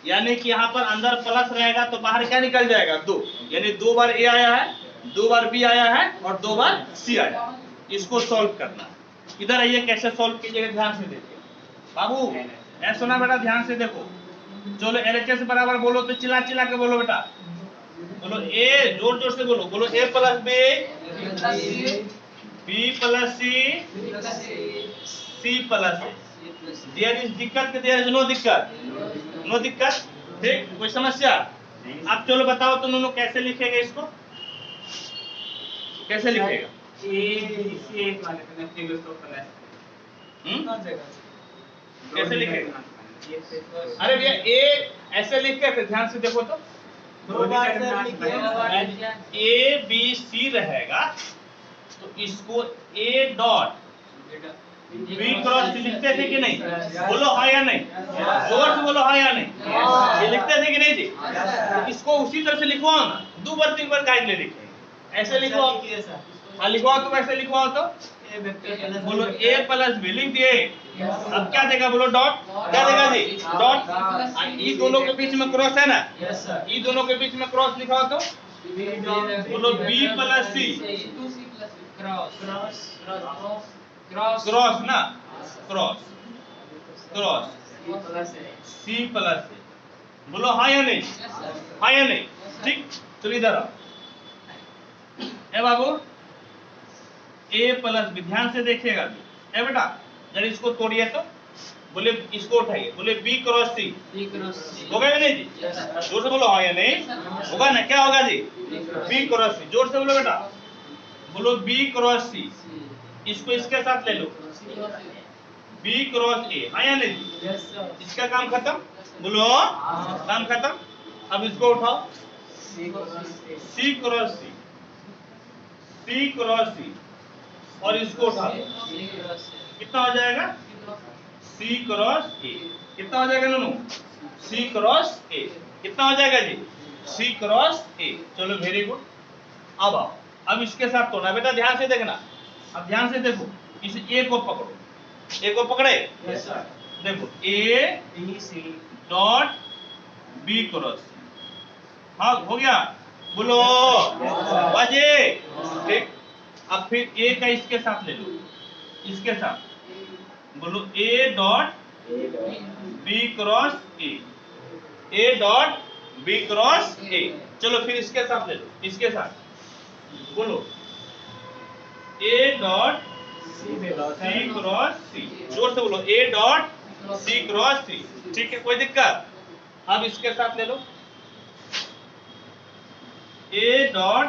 यानी कि यहाँ पर अंदर प्लस रहेगा तो बाहर क्या निकल जाएगा 2, यानी 2 बार ए आया है, 2 बार बी आया है और 2 बार सी आया है। इसको सॉल्व करना है। इधर आइए, कैसे सॉल्व कीजिएगा ध्यान से देखिए बाबू। ऐसा सुना बेटा, ध्यान से देखो। चलो LHS बराबर बोलो तो चिल्ला चिल्ला के बोलो बेटा, बोलो ए, जोर जोर से बोलो, बोलो A plus B, B plus C, C plus A. There is दिक्कत, देयर इज नो दिक्कत, नो दिक्कत। ठीक, कोई समस्या। अब चलो बताओ तुम दोनों कैसे लिखेगा इसको, कैसे लिखेगा। कैसे लिखेगा, अरे भैया ए ऐसे लिख के ध्यान से देखो तो, ए बी सी रहेगा, तो इसको ए डॉट बी क्रॉस सी लिखते थे कि नहीं? बोलो हाँ या नहीं? जोर से बोलो हाँ या नहीं? ये लिखते थे कि नहीं जी? तो इसको उसी तरह से लिखवाओ ना, 2 बार 3 बार काहे लिखे? ऐसे लिखवाओ। हाँ लिखवाओ, तो वैसे लिखवाओ तो बोलो ए प्लस बी लिख दिए। अब क्या देगा? बोलो डॉट। क्या देगा जी? डॉट। ये दोनों के बीच में क्रॉस है ना? ये दोनों के बीच में क्रॉस लिखाओ तो बोलो बी प्लस सी क्रॉस ना, क्रॉस क्रॉस सी प्लस ए। बोलो हाँ या नहीं? हाँ या नहीं? ठीक, चलो इधर आओ। ए बाबू ए प्लस बी, ध्यान से देखिएगा। ए बेटा जरा इसको तोड़िए तो बोले इसको उठाइए, बोले बी क्रॉस सी होगा या नहीं जी? जोर से बोलो हाँ या नहीं? होगा ना? क्या होगा जी? बी क्रॉस सी। जोर से बोलो बेटा, बोलो बी क्रॉस सी। इसको इसके साथ ले लो, बी क्रॉस ए। हाँ या नहीं जी? इसका काम खत्म। बोलो काम खत्म। अब इसको उठाओ, सी क्रॉस सी, सी क्रॉस सी, और इसको उठा लो। कितना हो जाएगा? सी क्रॉस ए। कितना हो जाएगा नूनू? सी क्रॉस ए। कितना हो जाएगा जी? सी क्रॉस ए। चलो वेरी गुड। अब आओ, अब इसके साथ तोड़ना। बेटा ध्यान से देखना, अब ध्यान से देखो। इस ए को पकड़ो, ए को पकड़े। देखो ए डॉट बी क्रॉस। हाँ हो गया? बोलो बाजे। ठीक, अब फिर ए का इसके साथ ले लो, इसके साथ बोलो A dot B cross A, A dot B cross A. चलो फिर इसके साथ ले लो, इसके साथ बोलो ए डॉट सी क्रॉस सी। जोर से बोलो ए डॉट सी क्रॉस सी। ठीक है, कोई दिक्कत? अब इसके साथ ले लो ए डॉट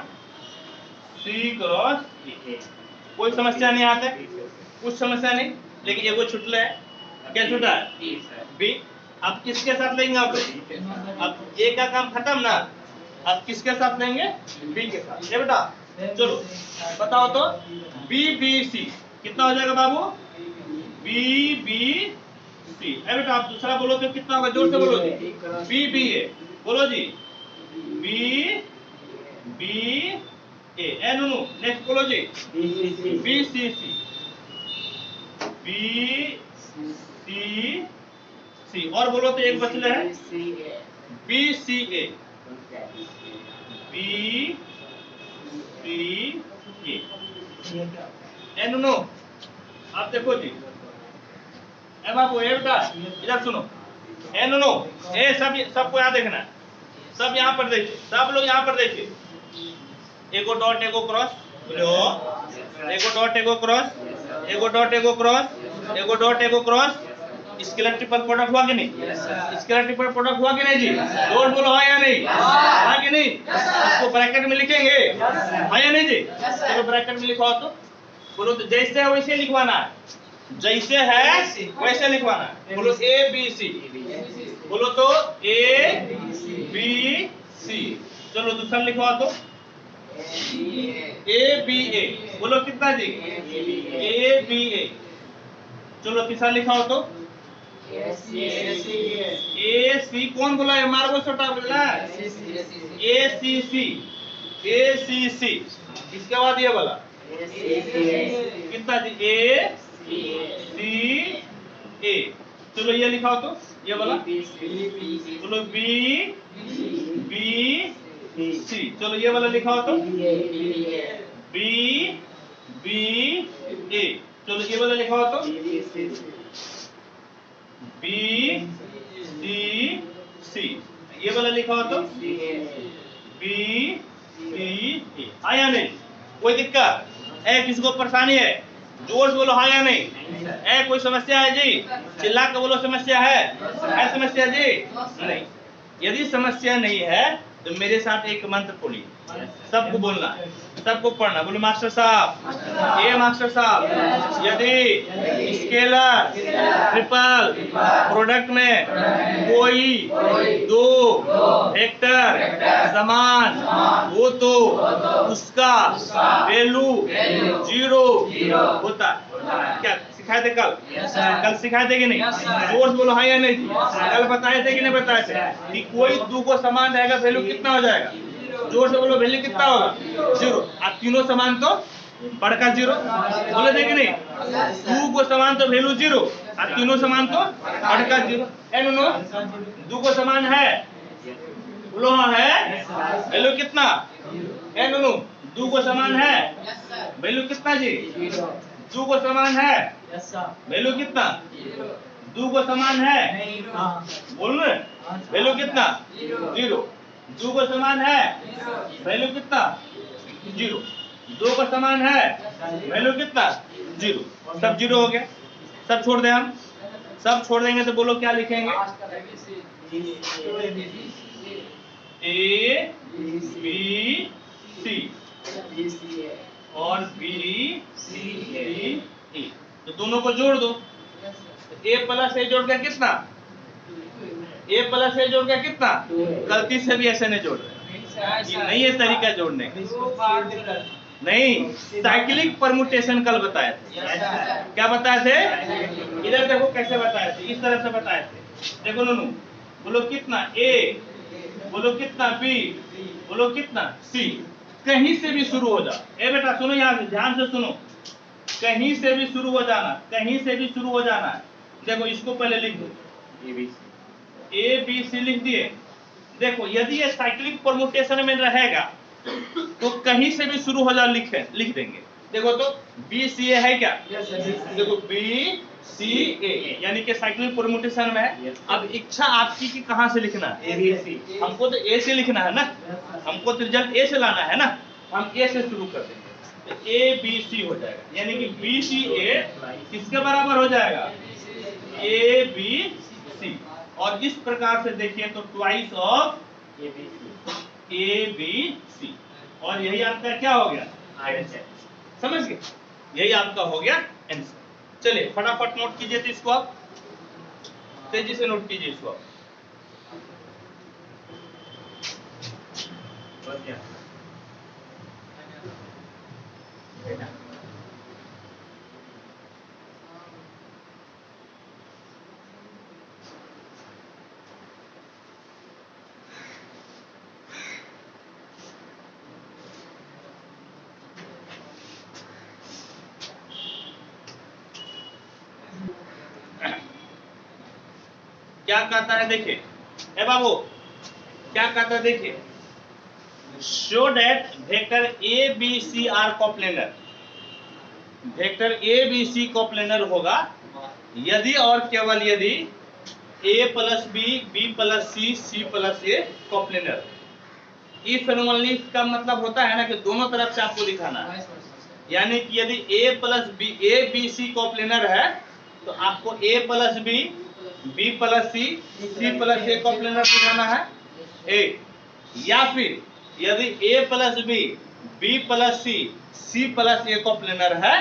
सी क्रॉस ए। कोई समस्या नहीं आते? कुछ समस्या नहीं, लेकिन एगो छुटले है। क्या छुटा है? बी। अब किसके साथ लेंगे? अब ए का काम खत्म ना, अब किसके साथ लेंगे? बी के साथ। ये बेटा चलो बताओ तो बी बी सी कितना हो जाएगा बाबू? B B C. ए बेटा आप दूसरा बोलो तो कितना होगा? जोर से बोलो जी। बी बी ए। बोलो जी बी बी ए। नो नेक्स्ट बोलो जी बी सी सी, बी सी सी। और बोलो तो एक बचले है बी सी ए, बी सी ए। नो आप देखो जी। ए बाबू ए बेटा इधर सुनो। ए नो ए सबको यहाँ देखना है, सब यहाँ पर देखिए, सब लोग यहाँ पर देखिए। एगो डॉट एगो क्रॉस, बोलो एगो डॉट एगो क्रॉस, एगो डॉट एगो क्रॉस, एगो डॉट एगो क्रॉस। स्केलर ट्रिपल प्रोडक्ट हुआ कि नहीं? स्केलर ट्रिपल प्रोडक्ट हुआ कि नहीं जी? जोर बोलो हाँ या नहीं? हाँ कि नहीं? इसको ब्रैकेट में लिखेंगे, हाँ या नहीं जी? चलो ब्रैकेट में लिखवाओ तो बोलो तो जैसे है वैसे लिखवाना है, जैसे है वैसे लिखवाना है। बोलो ए बी सी। बोलो तो ए बी सी। चलो दूसरा लिखवाओ तो ए बी ए। बोलो कितना जी? ए बी ए। चलो तीसरा लिखाओ तो ए सी। कौन बोला है? मार्गो छोटा बोला ए सी सी, ए सी सी। इसके बाद ये बोला कितना जी? ए सी ए। चलो ये लिखाओ तो ये बोला बोलो बी बी सी। चलो ये वाला लिखाओ तो बी बी ए। चलो ये वाला लिखाओ तो बी सी सी। ये वाला लिखाओ तो बी सी ए। हाँ या नहीं? कोई दिक्कत है? किसको परेशानी है? जोर से बोलो हाँ या नहीं? है कोई समस्या है जी? चिल्ला के बोलो समस्या है? समस्या जी? नहीं। यदि समस्या नहीं है तो मेरे साथ एक मंत्र बोलिए, सबको बोलना है, सबको पढ़ना। बोलो मास्टर साहब, ये मास्टर साहब, यदि स्केलर ट्रिपल प्रोडक्ट में कोई दो वेक्टर समान हो तो उसका वैल्यू 0 होता है। क्या सिखाए थे कल? कल सिखाए थे कि नहीं? जोर से बोलो हाँ या नहीं? कल बताए थे कि नहीं बताए थे कि कोई दो को समान रहेगा वैल्यू कितना हो जाएगा? जोर से बोलो वैल्यू कितना होगा? 0। अब तीनों समान तो बड़का 0, बोले थे कि नहीं? 2 को समान तो वैल्यू 0, अब तीनों समान तो बड़का 0। ए नो 2 को समान है, बोलो हाँ है, वैल्यू कितना? ए नो 2 को समान है, वैल्यू कितना जी? 2 को समान है, वैल्यू कितना? 2 को समान है, बोल रहे वैल्यू कितना? 0। 2 को समान है, वैल्यू कितना? 0। 2 को समान है, वैल्यू कितना? 0। सब 0 हो गया। सब छोड़ दें, हम सब छोड़ देंगे तो बोलो क्या लिखेंगे? ए बी सी और बी सी ए, तो दोनों को जोड़ दो। ए प्लस ए जोड़ के कितना? ए प्लस ए जोड़ के कितना? गलती से भी ऐसे नहीं जोड़ रहे, ये नहीं है तरीका जोड़ने का। नहीं, साइक्लिक परमुटेशन कल बताए थे। क्या बताए थे? इधर देखो कैसे बताए थे, इस तरह से बताए थे। देखो नूनू, बोलो कितना ए, बोलो कितना बी, बोलो कितना सी। कहीं से भी शुरू हो जा। ए बेटा सुनो, यहाँ से ध्यान से सुनो, कहीं से भी शुरू हो जाना, कहीं से भी शुरू हो जाना। देखो इसको पहले लिख दो, ए बी सी लिख दिए। देखो यदि ये साइक्लिक परमुटेशन में रहेगा तो कहीं से भी शुरू हो जा लिख देंगे। देखो तो बी सी ए है क्या? देखो बी सी ए यानी कि साइक्लिक परमुटेशन में है। अब इच्छा आपकी कि कहां से लिखना है? हमको तो ए से लिखना है ना, हमको तो रिजल्ट ए से लाना है ना, हम ए से शुरू कर देंगे। तो ए बी सी हो जाएगा, यानी कि बी सी ए किसके बराबर हो जाएगा? A B C. और इस प्रकार से देखिए तो twice of A B C, और यही आपका क्या हो गया? समझ गए? यही आपका हो गया आंसर। चलिए फटाफट नोट कीजिए, तो इसको आप तेजी से नोट कीजिए इसको आप। क्या कहता है देखिए, ए बाबू क्या कहता है देखिए, show that vector A B C are coplanar. Vector A B C coplanar होगा यदि और केवल यदि A plus B, B plus C, C plus A coplanar. If and only का मतलब होता है ना कि दोनों तरफ से आपको दिखाना है, यानी कि यदि A plus B, A B C coplanar है तो आपको A plus B, B plus C, C plus A coplanar दिखाना है ए। या फिर यदि A plus B, B plus C, C plus A coplanar है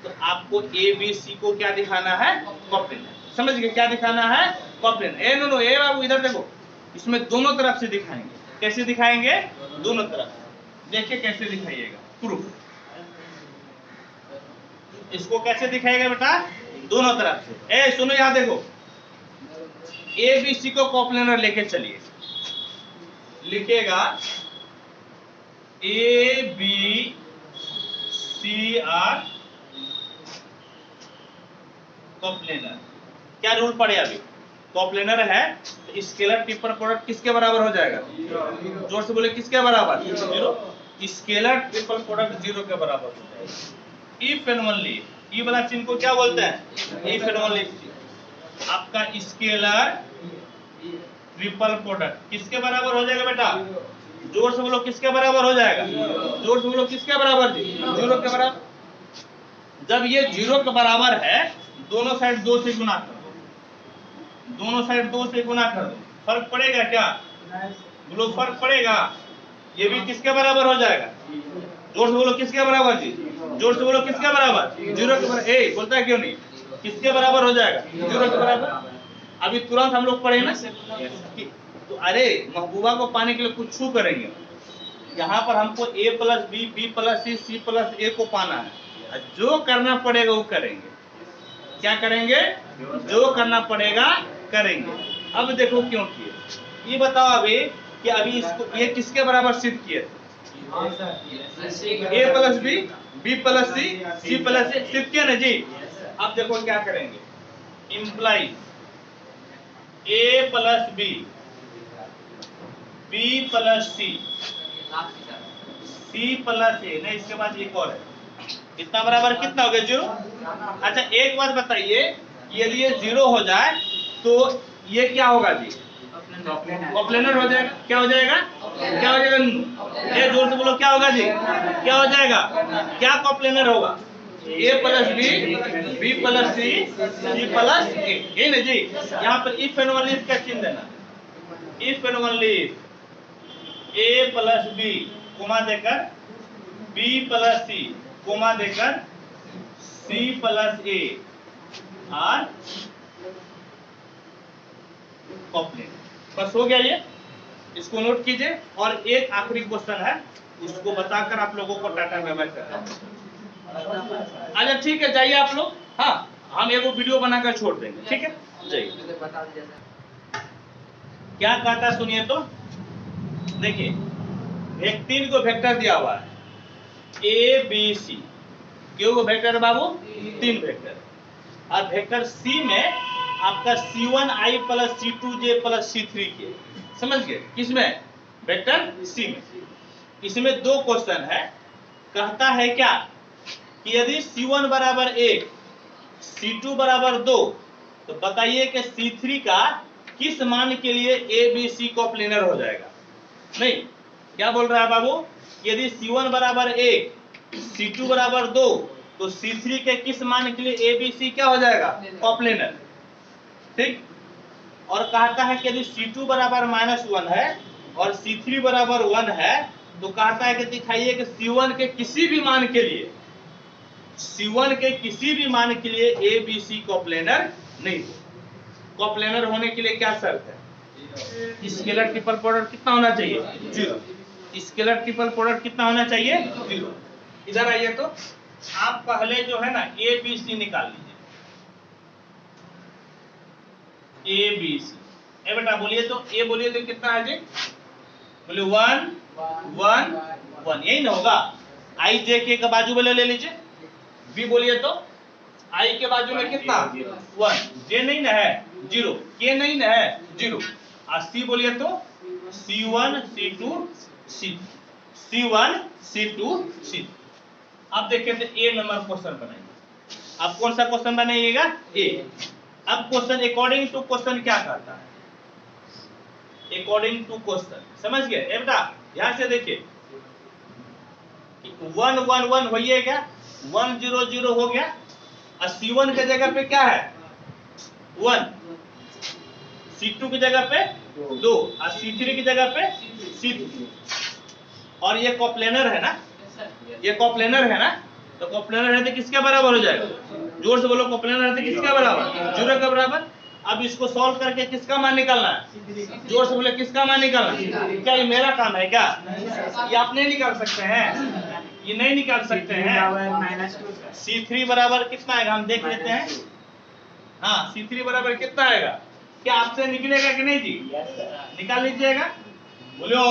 तो आपको ए बी सी को क्या दिखाना है? कोप्लेनर। समझ गए? क्या दिखाना है? कोप्लेनर। ए नो ए बाबू इधर देखो, इसमें दोनों तरफ से दिखाएंगे। कैसे दिखाएंगे? दोनों तरफ। देखिए कैसे दिखाइएगा, प्रूफ। इसको कैसे दिखाएगा बेटा? दोनों तरफ से। ए सुनो यहाँ देखो, ए बी सी को कोप्लेनर लेके चलिए, लिखेगा A B C are coplanar. क्या रूल पड़े अभी? कोप्लेनर है तो स्केलर ट्रिपल प्रोडक्ट किसके बराबर हो जाएगा? जोर से बोले किसके बराबर? 0। स्केलर ट्रिपल प्रोडक्ट 0 के बराबर हो जाएगा। इफ एंड ओनली, ई वाला चिन्ह को क्या बोलते हैं? If and only. आपका स्केलर ट्रिपल प्रोडक्ट किसके बराबर हो जाएगा बेटा? जोर से बोलो किसके बराबर हो जाएगा? जोर से बोलो किसके बराबर जी? 0 के बराबर। जब ये 0 के बराबर है, दोनों साइड 2 से गुना कर दो, दोनों साइड 2 से गुना कर दो। फर्क पड़ेगा क्या? बोलो फर्क पड़ेगा। ये भी किसके बराबर हो जाएगा? जोर से बोलो किसके बराबर जी? जोर से बोलो किसके बराबर? 0 के बराबर। ए बोलता है क्यों नहीं? किसके बराबर हो जाएगा? 0 के बराबर। अभी तुरंत हम लोग पढ़े ना कि तो अरे महबूबा को पाने के लिए कुछ छू करेंगे। यहाँ पर हमको a plus B, B plus C, C plus A को पाना है। जो करना पड़ेगा वो करेंगे। क्या करेंगे? जो करना पड़ेगा करेंगे। अब देखो क्यों किए, ये बताओ अभी कि अभी इसको ये किसके बराबर सिद्ध किए? a plus B, B plus C, C plus A सिद्ध किया ना जी। अब देखो क्या करेंगे, implies a plus B, B plus C, C plus A, नहीं इसके बाद एक और है, इतना बराबर कितना हो गया? 0। अच्छा एक बात बताइए, यदि ये 0 हो जाए तो ये क्या होगा जी? कॉप्लेनर हो जाएगा। क्या हो जाएगा? क्या हो जाएगा? ये जोर से बोलो क्या होगा जी? क्या हो जाएगा? क्या कॉप्लेनर होगा? a plus B, B plus C, C plus A, ये ना जी। यहाँ पर इफ एंड ओनली इफ का चिन्ह देना, if and only a plus B comma देकर b प्लस सी कोमा देकर c प्लस ए और कॉप्लेनर। बस हो गया ये, इसको नोट कीजिए। और एक आखिरी क्वेश्चन है, उसको बताकर आप लोगों को टाटा बाय बाय करना। अच्छा ठीक है, जाइए आप लोग। हाँ हम एगो वीडियो बनाकर छोड़ देंगे, ठीक है? जाइए। क्या कहता सुनिए तो, देखिए एक 3 को वेक्टर दिया हुआ है, ए बी सी। क्यों को वेक्टर है बाबू? 3 वेक्टर। और वेक्टर सी में आपका C1i plus C2j plus C3 के, समझ गए? किसमें? वेक्टर सी में। इसमें 2 क्वेश्चन है। कहता है क्या कि यदि C1 बराबर 1, C2 बराबर 2, तो बताइए कि C3 का किस मान के लिए ए बी सी कॉप्लेनर हो जाएगा? नहीं, क्या बोल रहा है बाबू? यदि C1 बराबर 1, C2 बराबर 2, तो C3 के किस मान के लिए ए बी सी क्या हो जाएगा? कॉप्लेनर। ठीक। और कहता है कि यदि C2 बराबर -1 है और C3 बराबर 1 है, तो कहता है कि दिखाइए कि C1 के किसी भी मान के लिए, C1 के किसी भी मान के लिए ए बी सी कॉप्लेनर नहीं हो। कॉप्लेनर होने के लिए क्या शर्त है? स्केलर ट्रिपल प्रोडक्ट कितना होना चाहिए? 0। स्केलर ट्रिपल प्रोडक्ट कितना होना चाहिए? 0। इधर आइए तो आप पहले जो है ना ए बी सी निकाल लीजिए। ए बी सी, ए बेटा बोलिए तो, ए बोलिए तो कितना है जी? बोले 1 1 1, यही ना होगा? आई जे के बाजू में ले लीजिए। बी बोलिए तो आई के बाजू में कितना? 1, जे नहीं ना है 0, के नहीं ना है 0। और सी बोलिए तो C1 C2 C, C1 C2 C। अब देखिए तो ए नंबर क्वेश्चन बनाइए। अब कौन सा क्वेश्चन बनाइएगा? ए। अब क्वेश्चन अकॉर्डिंग टू क्वेश्चन क्या करता है? अकॉर्डिंग टू क्वेश्चन, समझ गए? ए बेटा ध्यान से देखिए, 1 1 1 होइए क्या? 1 0 0 हो गया। और C1 के जगह पे क्या है? 1, C2 की जगह पे 2, और C3 की जगह पे C2। और ये कॉप्लेनर है ना, ये कॉप्लेनर है ना, तो कॉप्लेनर है तो किसके बराबर हो जाएगा? जोर से बोलो, कॉप्लेनर है तो किसके बराबर? 0 के बराबर। अब इसको सॉल्व करके किसका मान निकालना है? जोर से बोले किसका मान निकालना है? क्या ये मेरा काम है क्या? ये आप नहीं निकाल सकते हैं, ये नहीं निकाल सकते हैं। C3 बराबर कितना आएगा हम देख लेते हैं। हाँ C3 बराबर कितना आएगा? क्या आपसे निकलेगा कि नहीं जी? निकाल लीजिएगा, बोलो।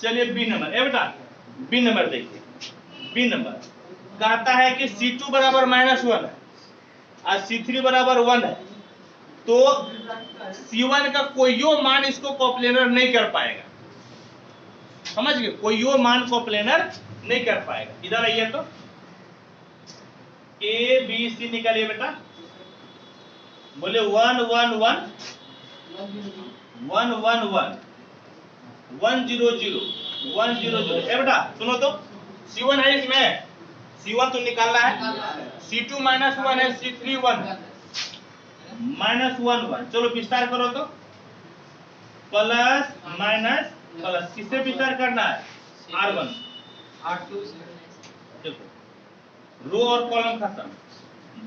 चलिए बी नंबर, ए बेटा बी नंबर देखिए। बी नंबर कहता है कि C2 बराबर -1 है और C3 बराबर 1 है, तो C1 का कोई मान इसको कॉप्लेनर नहीं कर पाएगा। समझ गए? कोई मान कॉप्लेनर नहीं कर पाएगा। इधर आइए तो ए बी सी निकालिए बेटा। बोले 1 1 1 1 1 1 1 0 0 1 0 0। ए बेटा सुनो तो, C1 है इसमें, C1 तो निकालना है। C2 -1 है, C3 1 -1 1। चलो विस्तार करो तो, प्लस माइनस प्लस, किससे विचार करना है? R1। देखो रो और कॉलम खत्म,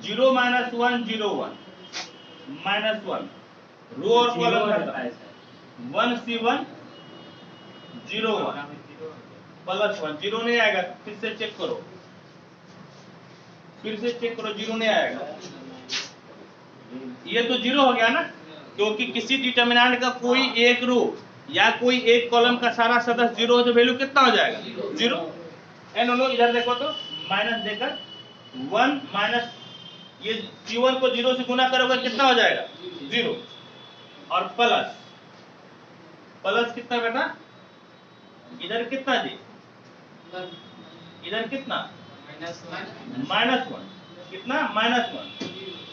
0 माइनस 1 0 1 माइनस 1, रो और कॉलम खत्म, 1 C1 0 1 प्लस 1, 0 नहीं आएगा, फिर से चेक करो, फिर से चेक करो, 0 नहीं आएगा, ये तो 0 हो गया ना, क्योंकि किसी डिटरमिनेंट का कोई एक रो या कोई एक कॉलम का सारा सदस्य 0 हो तो वैल्यू कितना हो जाएगा? 0। एंड इधर देखो तो माइनस देकर 1 माइनस ये C1 को 0 से गुना करोगे कितना हो जाएगा? 0। और प्लस, प्लस कितना बेटा? इधर कितना जी? इधर कितना? -1, कितना? -1,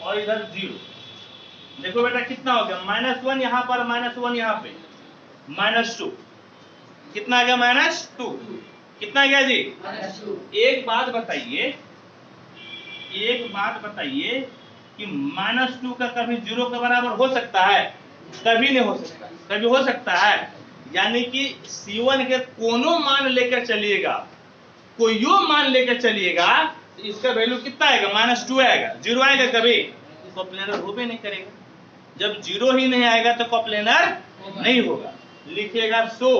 और इधर 0। देखो बेटा कितना हो गया? -1 यहाँ पर, -1 यहाँ पे, -2, कितना आ गया? -2, कितना गया जी? एक बात बताइए, एक बात बताइए कि -2 का कभी 0 के बराबर हो सकता है? कभी नहीं हो सकता। कभी हो सकता है? यानी कि C1 के कोनो मान लेकर चलिएगा, कोई मान लेकर चलिएगा, तो इसका वैल्यू कितना आएगा? -2 आएगा। 0 आएगा कभी? कोप्लेनर हो भी नहीं करेगा। जब 0 ही नहीं आएगा तो कोप्लेनर नहीं होगा। लिखिएगा so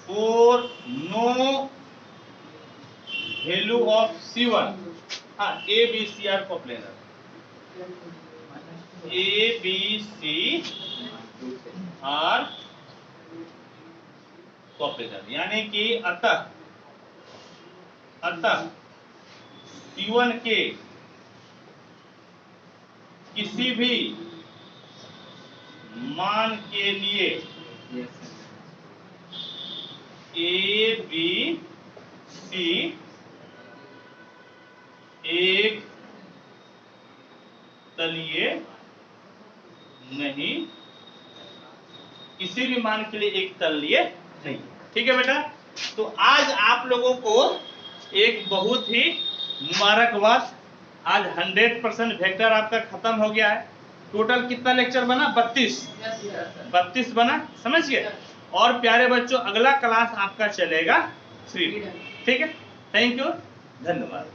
for no value of C1, हाँ A B C are coplanar, A B C are coplanar, यानी कि अतः C1 के किसी भी मान के लिए A B C एक तलीय नहीं, किसी भी मान के लिए एक तलीय नहीं। ठीक है बेटा, तो आज आप लोगों को एक बहुत ही मुबारकबाद, आज 100% वेक्टर आपका खत्म हो गया है। टोटल कितना लेक्चर बना? 32 बना, समझ गए? और प्यारे बच्चों अगला क्लास आपका चलेगा 3। ठीक है, थैंक यू, धन्यवाद।